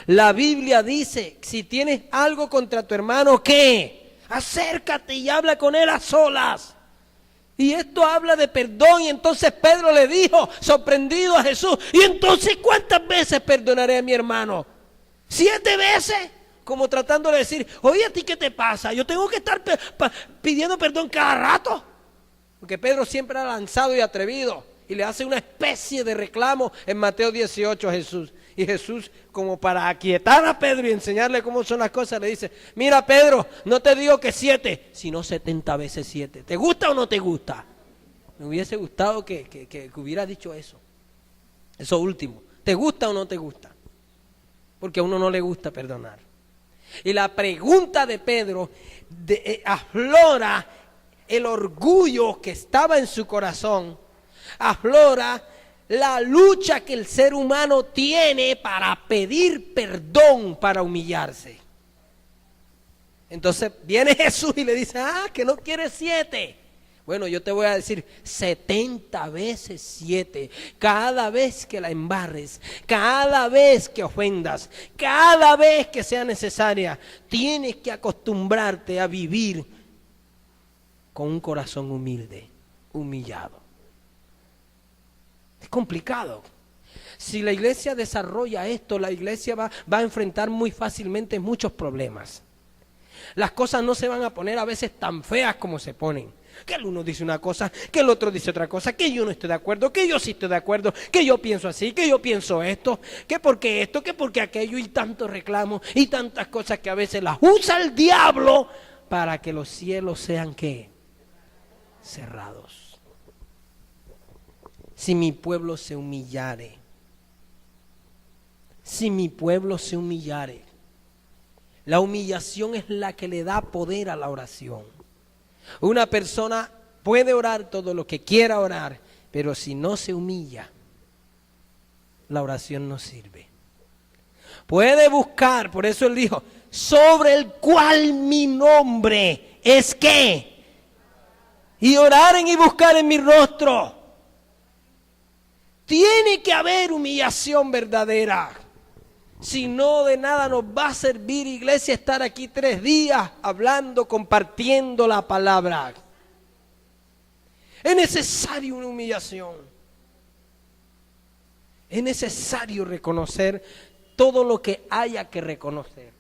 La Biblia dice, si tienes algo contra tu hermano, ¿qué? Acércate y habla con él a solas. Y esto habla de perdón. Y entonces Pedro le dijo, sorprendido a Jesús, y entonces ¿cuántas veces perdonaré a mi hermano? 7 veces. Como tratando de decir, oye, ¿a ti qué te pasa? Yo tengo que estar pidiendo perdón cada rato. Porque Pedro siempre era lanzado y atrevido. Y le hace una especie de reclamo en Mateo 18 a Jesús. Y Jesús, como para aquietar a Pedro y enseñarle cómo son las cosas, le dice, mira Pedro, no te digo que 7, sino 70 veces 7. ¿Te gusta o no te gusta? Me hubiese gustado que hubiera dicho eso. Eso último. ¿Te gusta o no te gusta? Porque a uno no le gusta perdonar. Y la pregunta de Pedro aflora el orgullo que estaba en su corazón, aflora la lucha que el ser humano tiene para pedir perdón, para humillarse. Entonces viene Jesús y le dice, que no quieres 7. Bueno, yo te voy a decir 70 veces 7. Cada vez que la embarres, cada vez que ofendas, cada vez que sea necesaria, tienes que acostumbrarte a vivir con un corazón humilde, humillado. Es complicado. Si la iglesia desarrolla esto, la iglesia va a enfrentar muy fácilmente muchos problemas. Las cosas no se van a poner a veces tan feas como se ponen. Que el uno dice una cosa, que el otro dice otra cosa, que yo no estoy de acuerdo, que yo sí estoy de acuerdo, que yo pienso así, que yo pienso esto, que porque aquello, y tantos reclamos y tantas cosas que a veces las usa el diablo para que los cielos sean ¿qué? Cerrados. Si mi pueblo se humillare, si mi pueblo se humillare, la humillación es la que le da poder a la oración. Una persona puede orar todo lo que quiera orar, pero si no se humilla, la oración no sirve. Puede buscar, por eso él dijo, sobre el cual mi nombre es ¿qué? Y oraren y buscar en mi rostro. Tiene que haber humillación verdadera. Si no, de nada nos va a servir, iglesia, estar aquí 3 días hablando, compartiendo la palabra. Es necesario una humillación. Es necesario reconocer todo lo que haya que reconocer.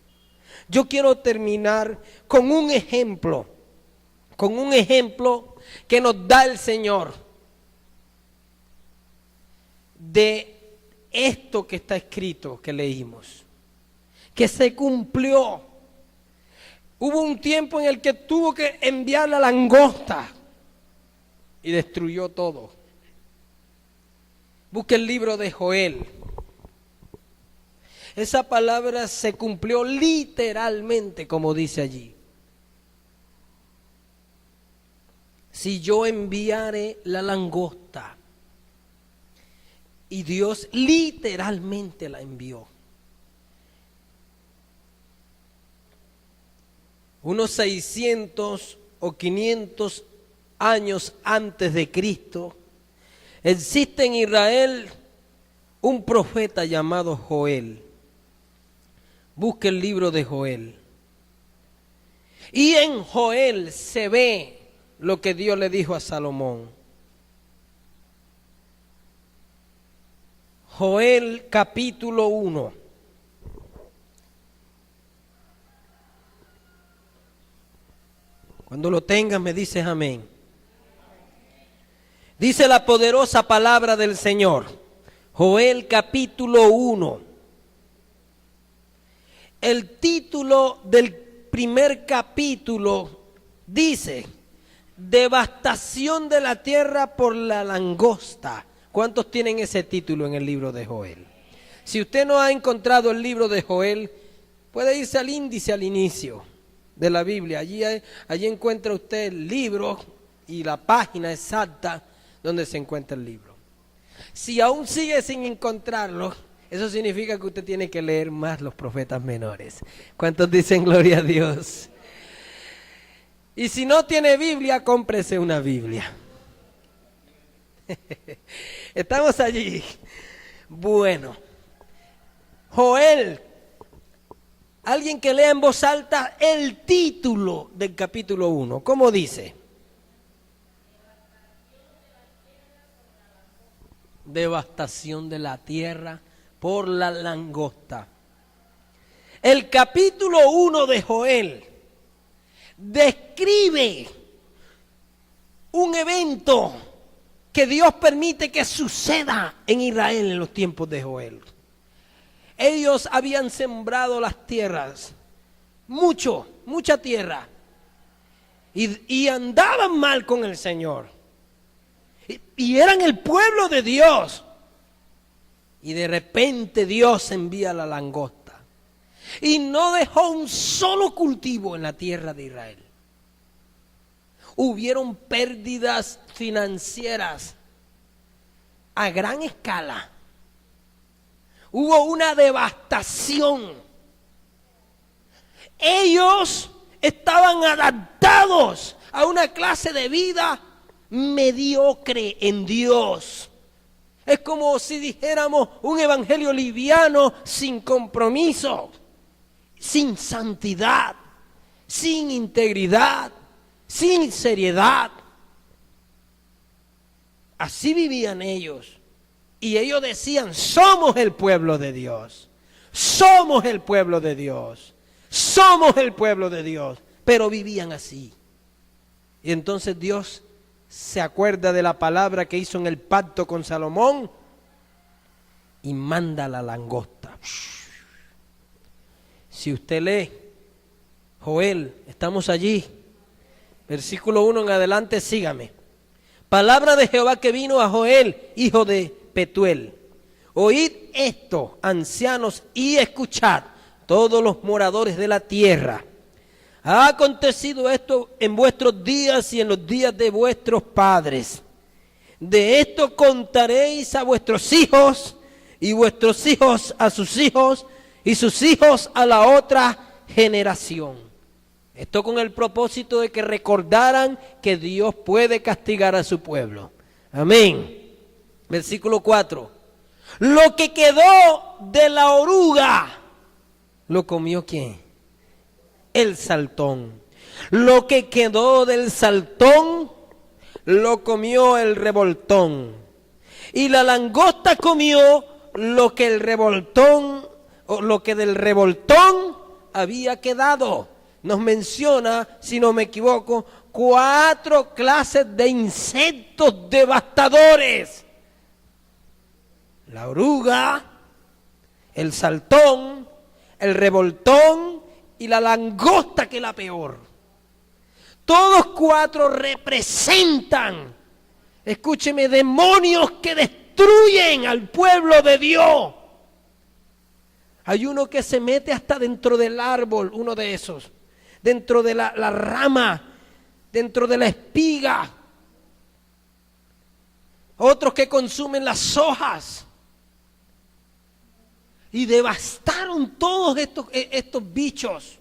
Yo quiero terminar con un ejemplo que nos da el Señor de esto que está escrito, que leímos, que se cumplió. Hubo un tiempo en el que tuvo que enviar la langosta y destruyó todo. Busque el libro de Joel. Esa palabra se cumplió literalmente, como dice allí. Si yo enviare la langosta, y Dios literalmente la envió. Unos 600 o 500 años antes de Cristo, existe en Israel un profeta llamado Joel. Busque el libro de Joel. Y en Joel se ve lo que Dios le dijo a Salomón. Joel capítulo 1. Cuando lo tengas me dices amén. Dice la poderosa palabra del Señor. Joel capítulo 1. El título del primer capítulo dice: devastación de la tierra por la langosta. ¿Cuántos tienen ese título en el libro de Joel? Si usted no ha encontrado el libro de Joel, puede irse al índice al inicio de la Biblia. Allí encuentra usted el libro y la página exacta donde se encuentra el libro. Si aún sigue sin encontrarlo, eso significa que usted tiene que leer más los profetas menores. ¿Cuántos dicen gloria a Dios? Y si no tiene Biblia, cómprese una Biblia. Estamos allí. Bueno, Joel, alguien que lea en voz alta el título del capítulo 1. ¿Cómo dice? Devastación de la tierra por la langosta. El capítulo 1 de Joel describe un evento que Dios permite que suceda en Israel en los tiempos de Joel. Ellos habían sembrado las tierras, mucha tierra, y andaban mal con el Señor. Y eran el pueblo de Dios. Y de repente Dios envía la langosta. Y no dejó un solo cultivo en la tierra de Israel. Hubieron pérdidas financieras a gran escala. Hubo una devastación. Ellos estaban adaptados a una clase de vida mediocre en Dios. Es como si dijéramos un evangelio liviano, sin compromiso, sin santidad, sin integridad, sin seriedad. Así vivían ellos. Y ellos decían: somos el pueblo de Dios. Somos el pueblo de Dios. Somos el pueblo de Dios. Pero vivían así. Y entonces Dios se acuerda de la palabra que hizo en el pacto con Salomón y manda la langosta. Si usted lee Joel, estamos allí, versículo 1 en adelante, sígame. Palabra de Jehová que vino a Joel, hijo de Petuel. Oíd esto, ancianos, y escuchad, todos los moradores de la tierra. Ha acontecido esto en vuestros días y en los días de vuestros padres. De esto contaréis a vuestros hijos, y vuestros hijos a sus hijos, y sus hijos a la otra generación. Esto con el propósito de que recordaran que Dios puede castigar a su pueblo. Amén. Versículo 4. Lo que quedó de la oruga, ¿lo comió quién? El saltón. Lo que quedó del saltón, lo comió el revoltón. Y la langosta comió lo que el revoltón, o lo que del revoltón había quedado. Nos menciona, si no me equivoco, 4 clases de insectos devastadores. La oruga, el saltón, el revoltón y la langosta, que es la peor. Todos 4 representan, escúcheme, demonios que destruyen al pueblo de Dios. Hay uno que se mete hasta dentro del árbol, uno de esos, dentro de la rama, dentro de la espiga. Otros que consumen las hojas. Y devastaron todos estos bichos,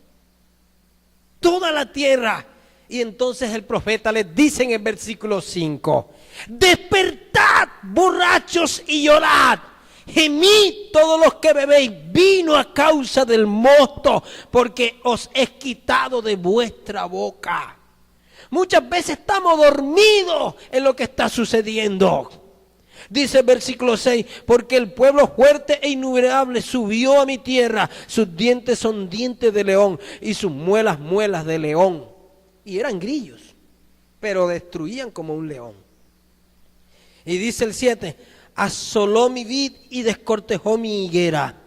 toda la tierra. Y entonces el profeta les dice en el versículo 5: despertad, borrachos, y llorad. Gemid todos los que bebéis vino a causa del mosto, porque os es quitado de vuestra boca. Muchas veces estamos dormidos en lo que está sucediendo. Dice el versículo 6: porque el pueblo fuerte e innumerable subió a mi tierra, sus dientes son dientes de león y sus muelas, muelas de león. Y eran grillos, pero destruían como un león. Y dice el 7: asoló mi vid y descortejó mi higuera.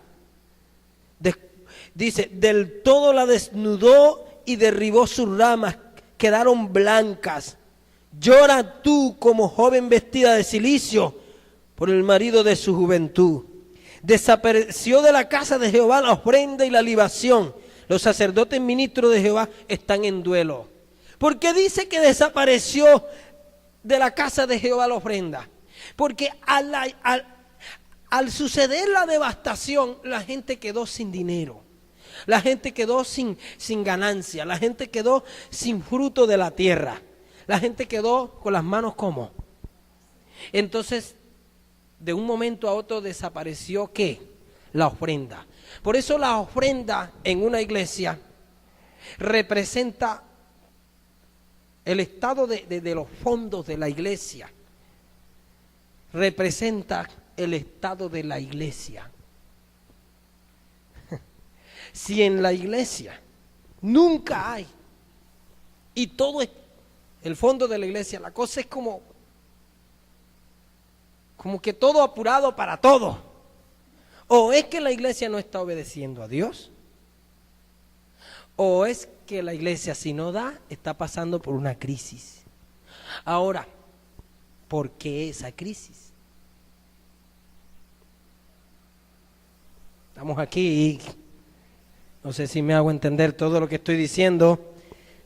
Dice: del todo la desnudó y derribó sus ramas, quedaron blancas. Llora tú como joven vestida de cilicio por el marido de su juventud. Desapareció de la casa de Jehová la ofrenda y la libación. Los sacerdotes ministros de Jehová están en duelo. ¿Por qué dice que desapareció de la casa de Jehová la ofrenda? Porque al suceder la devastación, la gente quedó sin dinero. La gente quedó sin ganancia. La gente quedó sin fruto de la tierra. La gente quedó con las manos como. Entonces, de un momento a otro desapareció ¿qué? La ofrenda. Por eso la ofrenda en una iglesia representa el estado de los fondos de la iglesia. Representa el estado de la iglesia. Si en la iglesia nunca hay, y todo es el fondo de la iglesia, la cosa es como que todo apurado para todo. O es que la iglesia no está obedeciendo a Dios, o es que la iglesia, si no da, está pasando por una crisis. Ahora, ¿por qué esa crisis? Estamos aquí y no sé si me hago entender todo lo que estoy diciendo.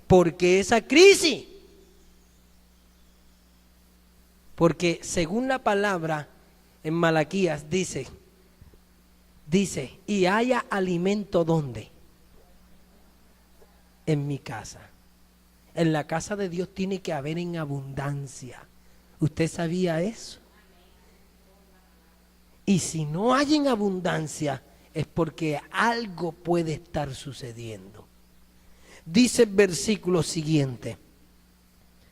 ¿Por qué esa crisis? Porque según la palabra en Malaquías dice, y haya alimento ¿dónde? En mi casa. En la casa de Dios tiene que haber en abundancia. ¿Usted sabía eso? Y si no hay en abundancia, es porque algo puede estar sucediendo. Dice el versículo siguiente,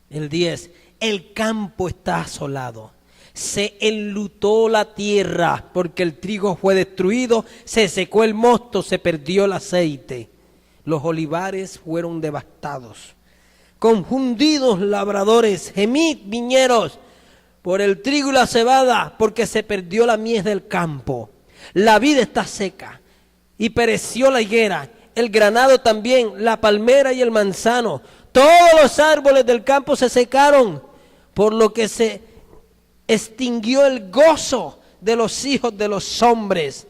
el 10: el campo está asolado, se enlutó la tierra, porque el trigo fue destruido, se secó el mosto, se perdió el aceite, los olivares fueron devastados. Confundidos labradores, gemid viñeros por el trigo y la cebada, porque se perdió la mies del campo. La vid está seca y pereció la higuera, el granado también, la palmera y el manzano. Todos los árboles del campo se secaron, por lo que se extinguió el gozo de los hijos de los hombres.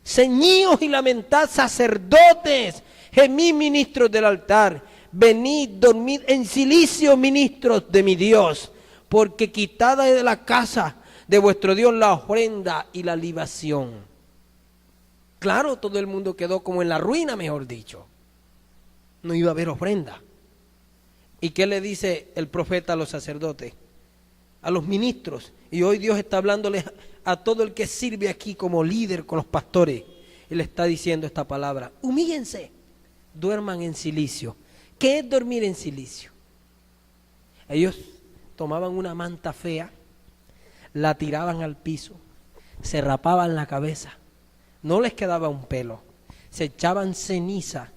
Ceñíos y lamentad, sacerdotes, gemid ministros del altar, venid, dormid en silicio, ministros de mi Dios, porque quitada de la casa de vuestro Dios la ofrenda y la libación. Claro, todo el mundo quedó como en la ruina, mejor dicho. No iba a haber ofrenda. ¿Y qué le dice el profeta a los sacerdotes? a los ministros, y hoy Dios está hablándole a todo el que sirve aquí como líder con los pastores. Él está diciendo esta palabra: humíllense, duerman en cilicio. ¿Qué es dormir en cilicio? Ellos tomaban una manta fea, la tiraban al piso, se rapaban la cabeza, no les quedaba un pelo, se echaban ceniza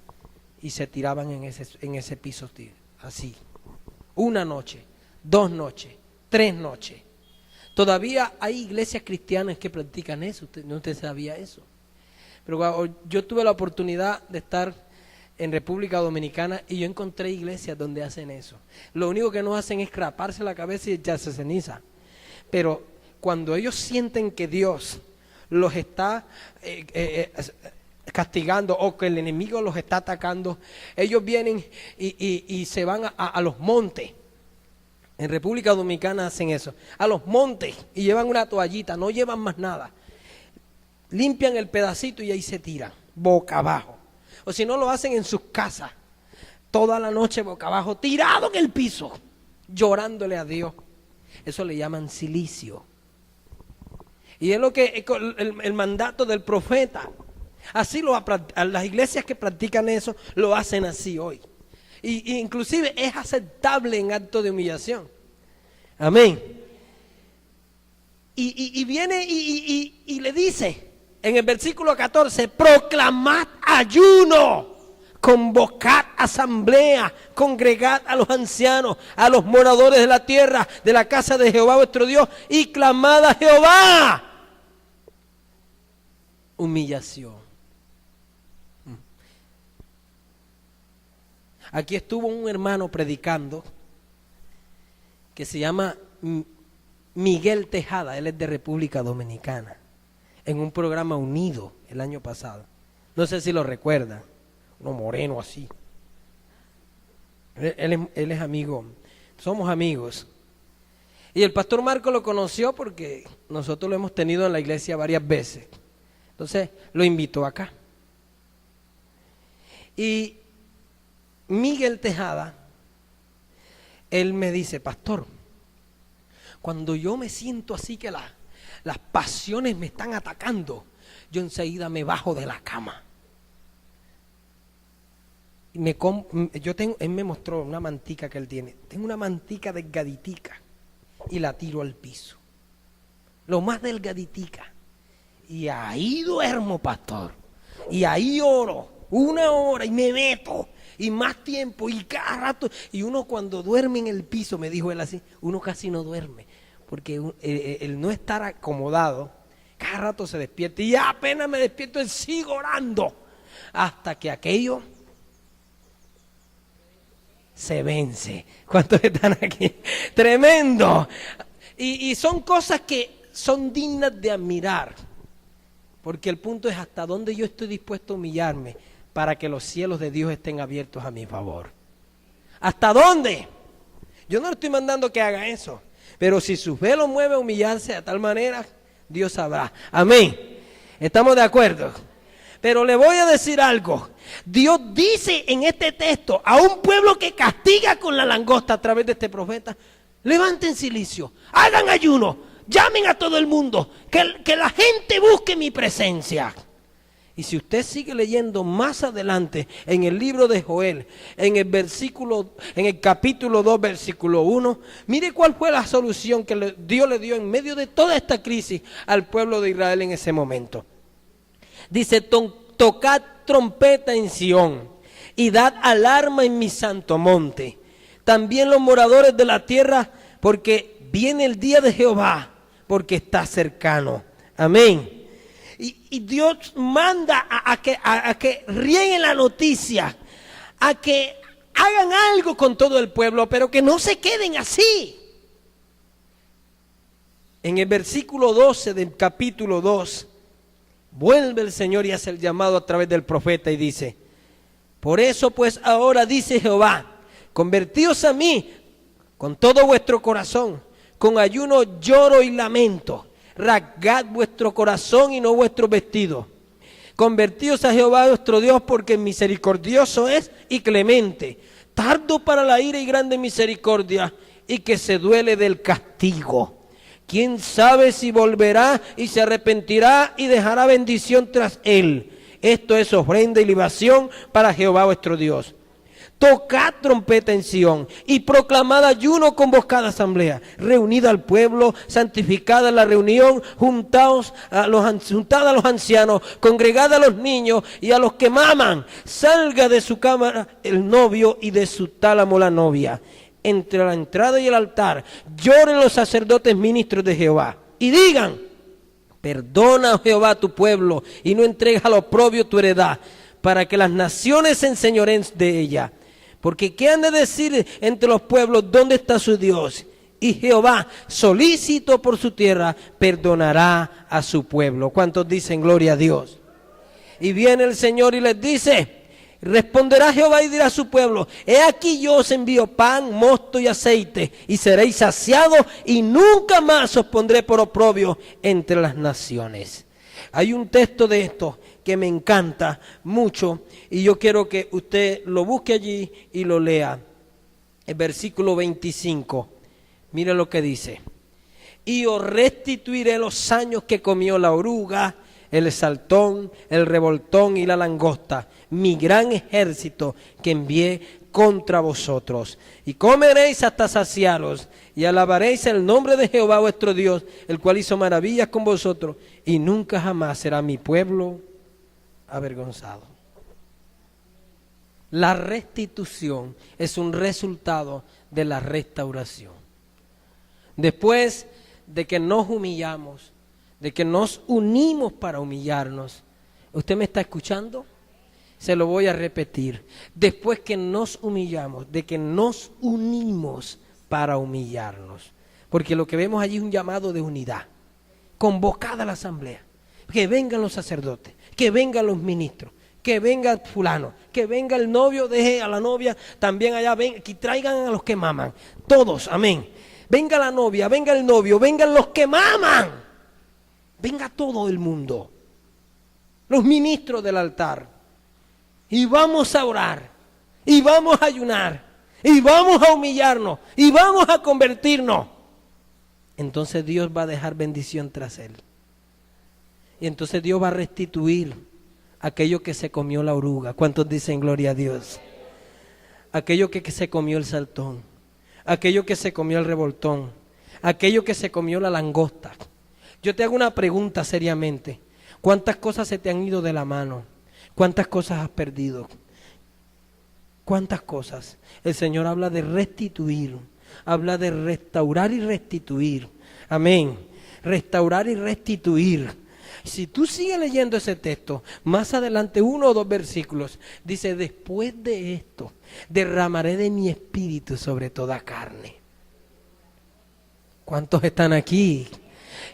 y se tiraban en ese piso así. Una noche, 2 noches, 3 noches. Todavía hay iglesias cristianas que practican eso. ¿Usted sabía eso? Pero yo tuve la oportunidad de estar en República Dominicana y yo encontré iglesias donde hacen eso. Lo único que no hacen es raparse la cabeza y echarse ceniza. Pero cuando ellos sienten que Dios los está castigando o que el enemigo los está atacando, ellos vienen y se van a los montes. En República Dominicana hacen eso, a los montes, y llevan una toallita, no llevan más nada. Limpian el pedacito y ahí se tiran, boca abajo. O si no, lo hacen en sus casas, toda la noche boca abajo, tirado en el piso, llorándole a Dios. Eso le llaman cilicio. Y es lo que el mandato del profeta. Así las iglesias que practican eso lo hacen así hoy. Y inclusive es aceptable en acto de humillación. Amén. Y viene y le dice en el versículo 14: proclamad ayuno, convocad asamblea, congregad a los ancianos, a los moradores de la tierra, de la casa de Jehová vuestro Dios, y clamad a Jehová. Humillación. Aquí estuvo un hermano predicando que se llama Miguel Tejada, él es de República Dominicana, en un programa Unido el año pasado. No sé si lo recuerdan, uno moreno así. Él es amigo, somos amigos. Y el pastor Marco lo conoció porque nosotros lo hemos tenido en la iglesia varias veces. Entonces lo invitó acá. Y Miguel Tejada, él me dice: pastor, cuando yo me siento así que las pasiones me están atacando, yo enseguida me bajo de la cama. Él me mostró una mantica que él tiene. Tengo una mantica delgaditica y la tiro al piso. Lo más delgaditica. Y ahí duermo, pastor. Y ahí oro 1 hora y me meto. Y más tiempo y cada rato. Y uno cuando duerme en el piso, me dijo él así, uno casi no duerme. Porque el no estar acomodado, cada rato se despierta. Y ya apenas me despierto, él sigue orando. Hasta que aquello se vence. ¿Cuántos están aquí? Tremendo. Y son cosas que son dignas de admirar. Porque el punto es hasta dónde yo estoy dispuesto a humillarme para que los cielos de Dios estén abiertos a mi favor. ¿Hasta dónde? Yo no le estoy mandando que haga eso. Pero si su fe lo mueve a humillarse de tal manera, Dios sabrá. Amén. ¿Estamos de acuerdo? Pero le voy a decir algo. Dios dice en este texto a un pueblo que castiga con la langosta a través de este profeta: levanten cilicio, hagan ayuno, llamen a todo el mundo, que la gente busque mi presencia. Y si usted sigue leyendo más adelante en el libro de Joel, en el capítulo 2, versículo 1, mire cuál fue la solución que Dios le dio en medio de toda esta crisis al pueblo de Israel en ese momento. Dice: tocad trompeta en Sión y dad alarma en mi santo monte. También los moradores de la tierra, porque viene el día de Jehová, porque está cercano. Amén. Y Dios manda a que rieguen la noticia, a que hagan algo con todo el pueblo, pero que no se queden así. En el versículo 12 del capítulo 2, vuelve el Señor y hace el llamado a través del profeta y dice: por eso pues ahora dice Jehová, convertíos a mí con todo vuestro corazón, con ayuno, lloro y lamento. Rasgad vuestro corazón y no vuestro vestido. Convertíos a Jehová vuestro Dios, porque misericordioso es y clemente, tardo para la ira y grande misericordia, y que se duele del castigo. ¿Quién sabe si volverá y se arrepentirá y dejará bendición tras él? Esto es ofrenda y libación para Jehová vuestro Dios. Tocad trompeta en Sión y proclamad ayuno, convocada asamblea, reunida al pueblo, santificada la reunión, juntados a los ancianos, congregada a los niños y a los que maman. Salga de su cámara el novio y de su tálamo la novia. Entre la entrada y el altar lloren los sacerdotes ministros de Jehová y digan: perdona, Jehová, tu pueblo, y no entregues al oprobio tu heredad, para que las naciones se enseñoreen de ella. Porque ¿qué han de decir entre los pueblos? ¿Dónde está su Dios? Y Jehová, solícito por su tierra, perdonará a su pueblo. ¿Cuántos dicen gloria a Dios? Y viene el Señor y les dice: responderá Jehová y dirá a su pueblo: he aquí yo os envío pan, mosto y aceite, y seréis saciados, y nunca más os pondré por oprobio entre las naciones. Hay un texto de esto que me encanta mucho y yo quiero que usted lo busque allí y lo lea. El versículo 25. Mire lo que dice: y os restituiré los años que comió la oruga, el saltón, el revoltón y la langosta, mi gran ejército que envié contra vosotros. Y comeréis hasta saciaros, y alabaréis el nombre de Jehová vuestro Dios, el cual hizo maravillas con vosotros, y nunca jamás será mi pueblo avergonzado. La restitución es un resultado de la restauración. Después de que nos humillamos, de que nos unimos para humillarnos, ¿usted me está escuchando? Se lo voy a repetir. Después que nos humillamos, de que nos unimos para humillarnos. Porque lo que vemos allí es un llamado de unidad. Convocada la asamblea. Que vengan los sacerdotes, que vengan los ministros, que venga fulano, que venga el novio, deje a la novia también allá, ven, que traigan a los que maman. Todos, amén. Venga la novia, venga el novio, vengan los que maman. Venga todo el mundo. Los ministros del altar. Y vamos a orar, y vamos a ayunar, y vamos a humillarnos, y vamos a convertirnos. Entonces Dios va a dejar bendición tras él. Y entonces Dios va a restituir aquello que se comió la oruga. ¿Cuántos dicen gloria a Dios? Aquello que se comió el saltón, aquello que se comió el revoltón, aquello que se comió la langosta. Yo te hago una pregunta seriamente. ¿Cuántas cosas se te han ido de la mano? ¿Cuántas cosas has perdido? ¿Cuántas cosas? El Señor habla de restituir, habla de restaurar y restituir. Amén. Restaurar y restituir. Si tú sigues leyendo ese texto, más adelante, 1 o 2 versículos, dice: después de esto, derramaré de mi espíritu sobre toda carne. ¿Cuántos están aquí?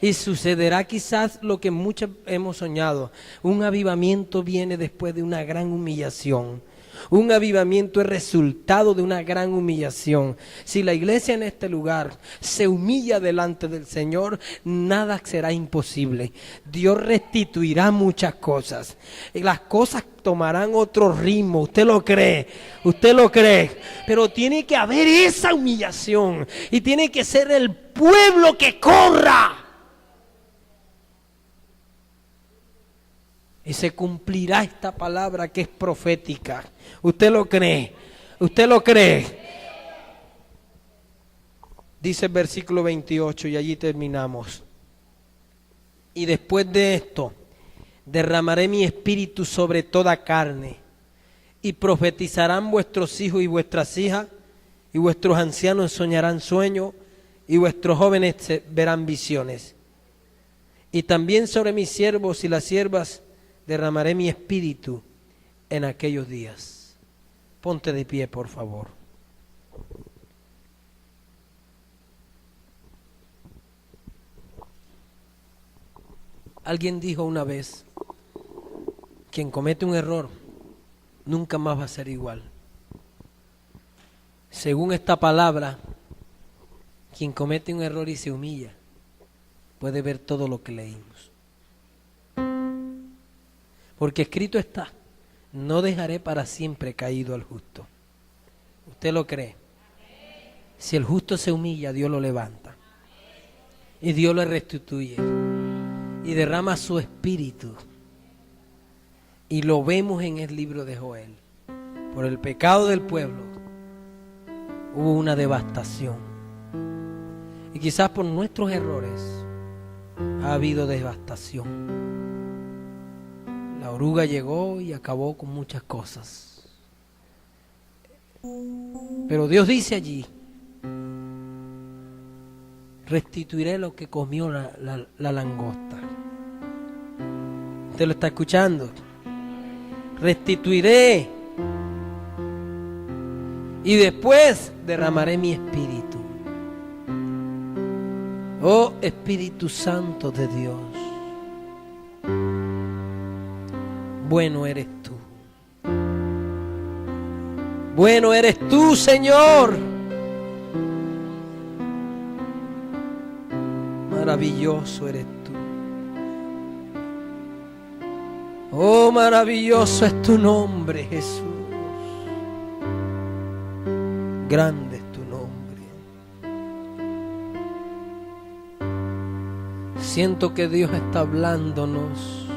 Y sucederá quizás lo que muchos hemos soñado. Un avivamiento viene después de una gran humillación. Un avivamiento es resultado de una gran humillación. Si la iglesia en este lugar se humilla delante del Señor, nada será imposible. Dios restituirá muchas cosas. Y las cosas tomarán otro ritmo. ¿Usted lo cree? ¿Usted lo cree? Pero tiene que haber esa humillación. Y tiene que ser el pueblo que corra. Y se cumplirá esta palabra que es profética. ¿Usted lo cree? ¿Usted lo cree? Dice el versículo 28 y allí terminamos. Y después de esto, derramaré mi espíritu sobre toda carne. Y profetizarán vuestros hijos y vuestras hijas. Y vuestros ancianos soñarán sueños. Y vuestros jóvenes verán visiones. Y también sobre mis siervos y las siervas derramaré mi espíritu en aquellos días. Ponte de pie, por favor. Alguien dijo una vez: quien comete un error nunca más va a ser igual. Según esta palabra, quien comete un error y se humilla puede ver todo lo que leímos. Porque escrito está: no dejaré para siempre caído al justo. ¿Usted lo cree? Si el justo se humilla, Dios lo levanta. Y Dios lo restituye. Y derrama su espíritu. Y lo vemos en el libro de Joel. Por el pecado del pueblo hubo una devastación. Y quizás por nuestros errores ha habido devastación. La oruga llegó y acabó con muchas cosas. Pero Dios dice allí: restituiré lo que comió la langosta. ¿Usted lo está escuchando? Restituiré. Y después derramaré mi espíritu. Oh Espíritu Santo de Dios, bueno eres tú. Bueno eres tú, Señor. Maravilloso eres tú. Oh, maravilloso es tu nombre, Jesús. Grande es tu nombre. Siento que Dios está hablándonos.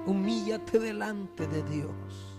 Humíllate delante de Dios.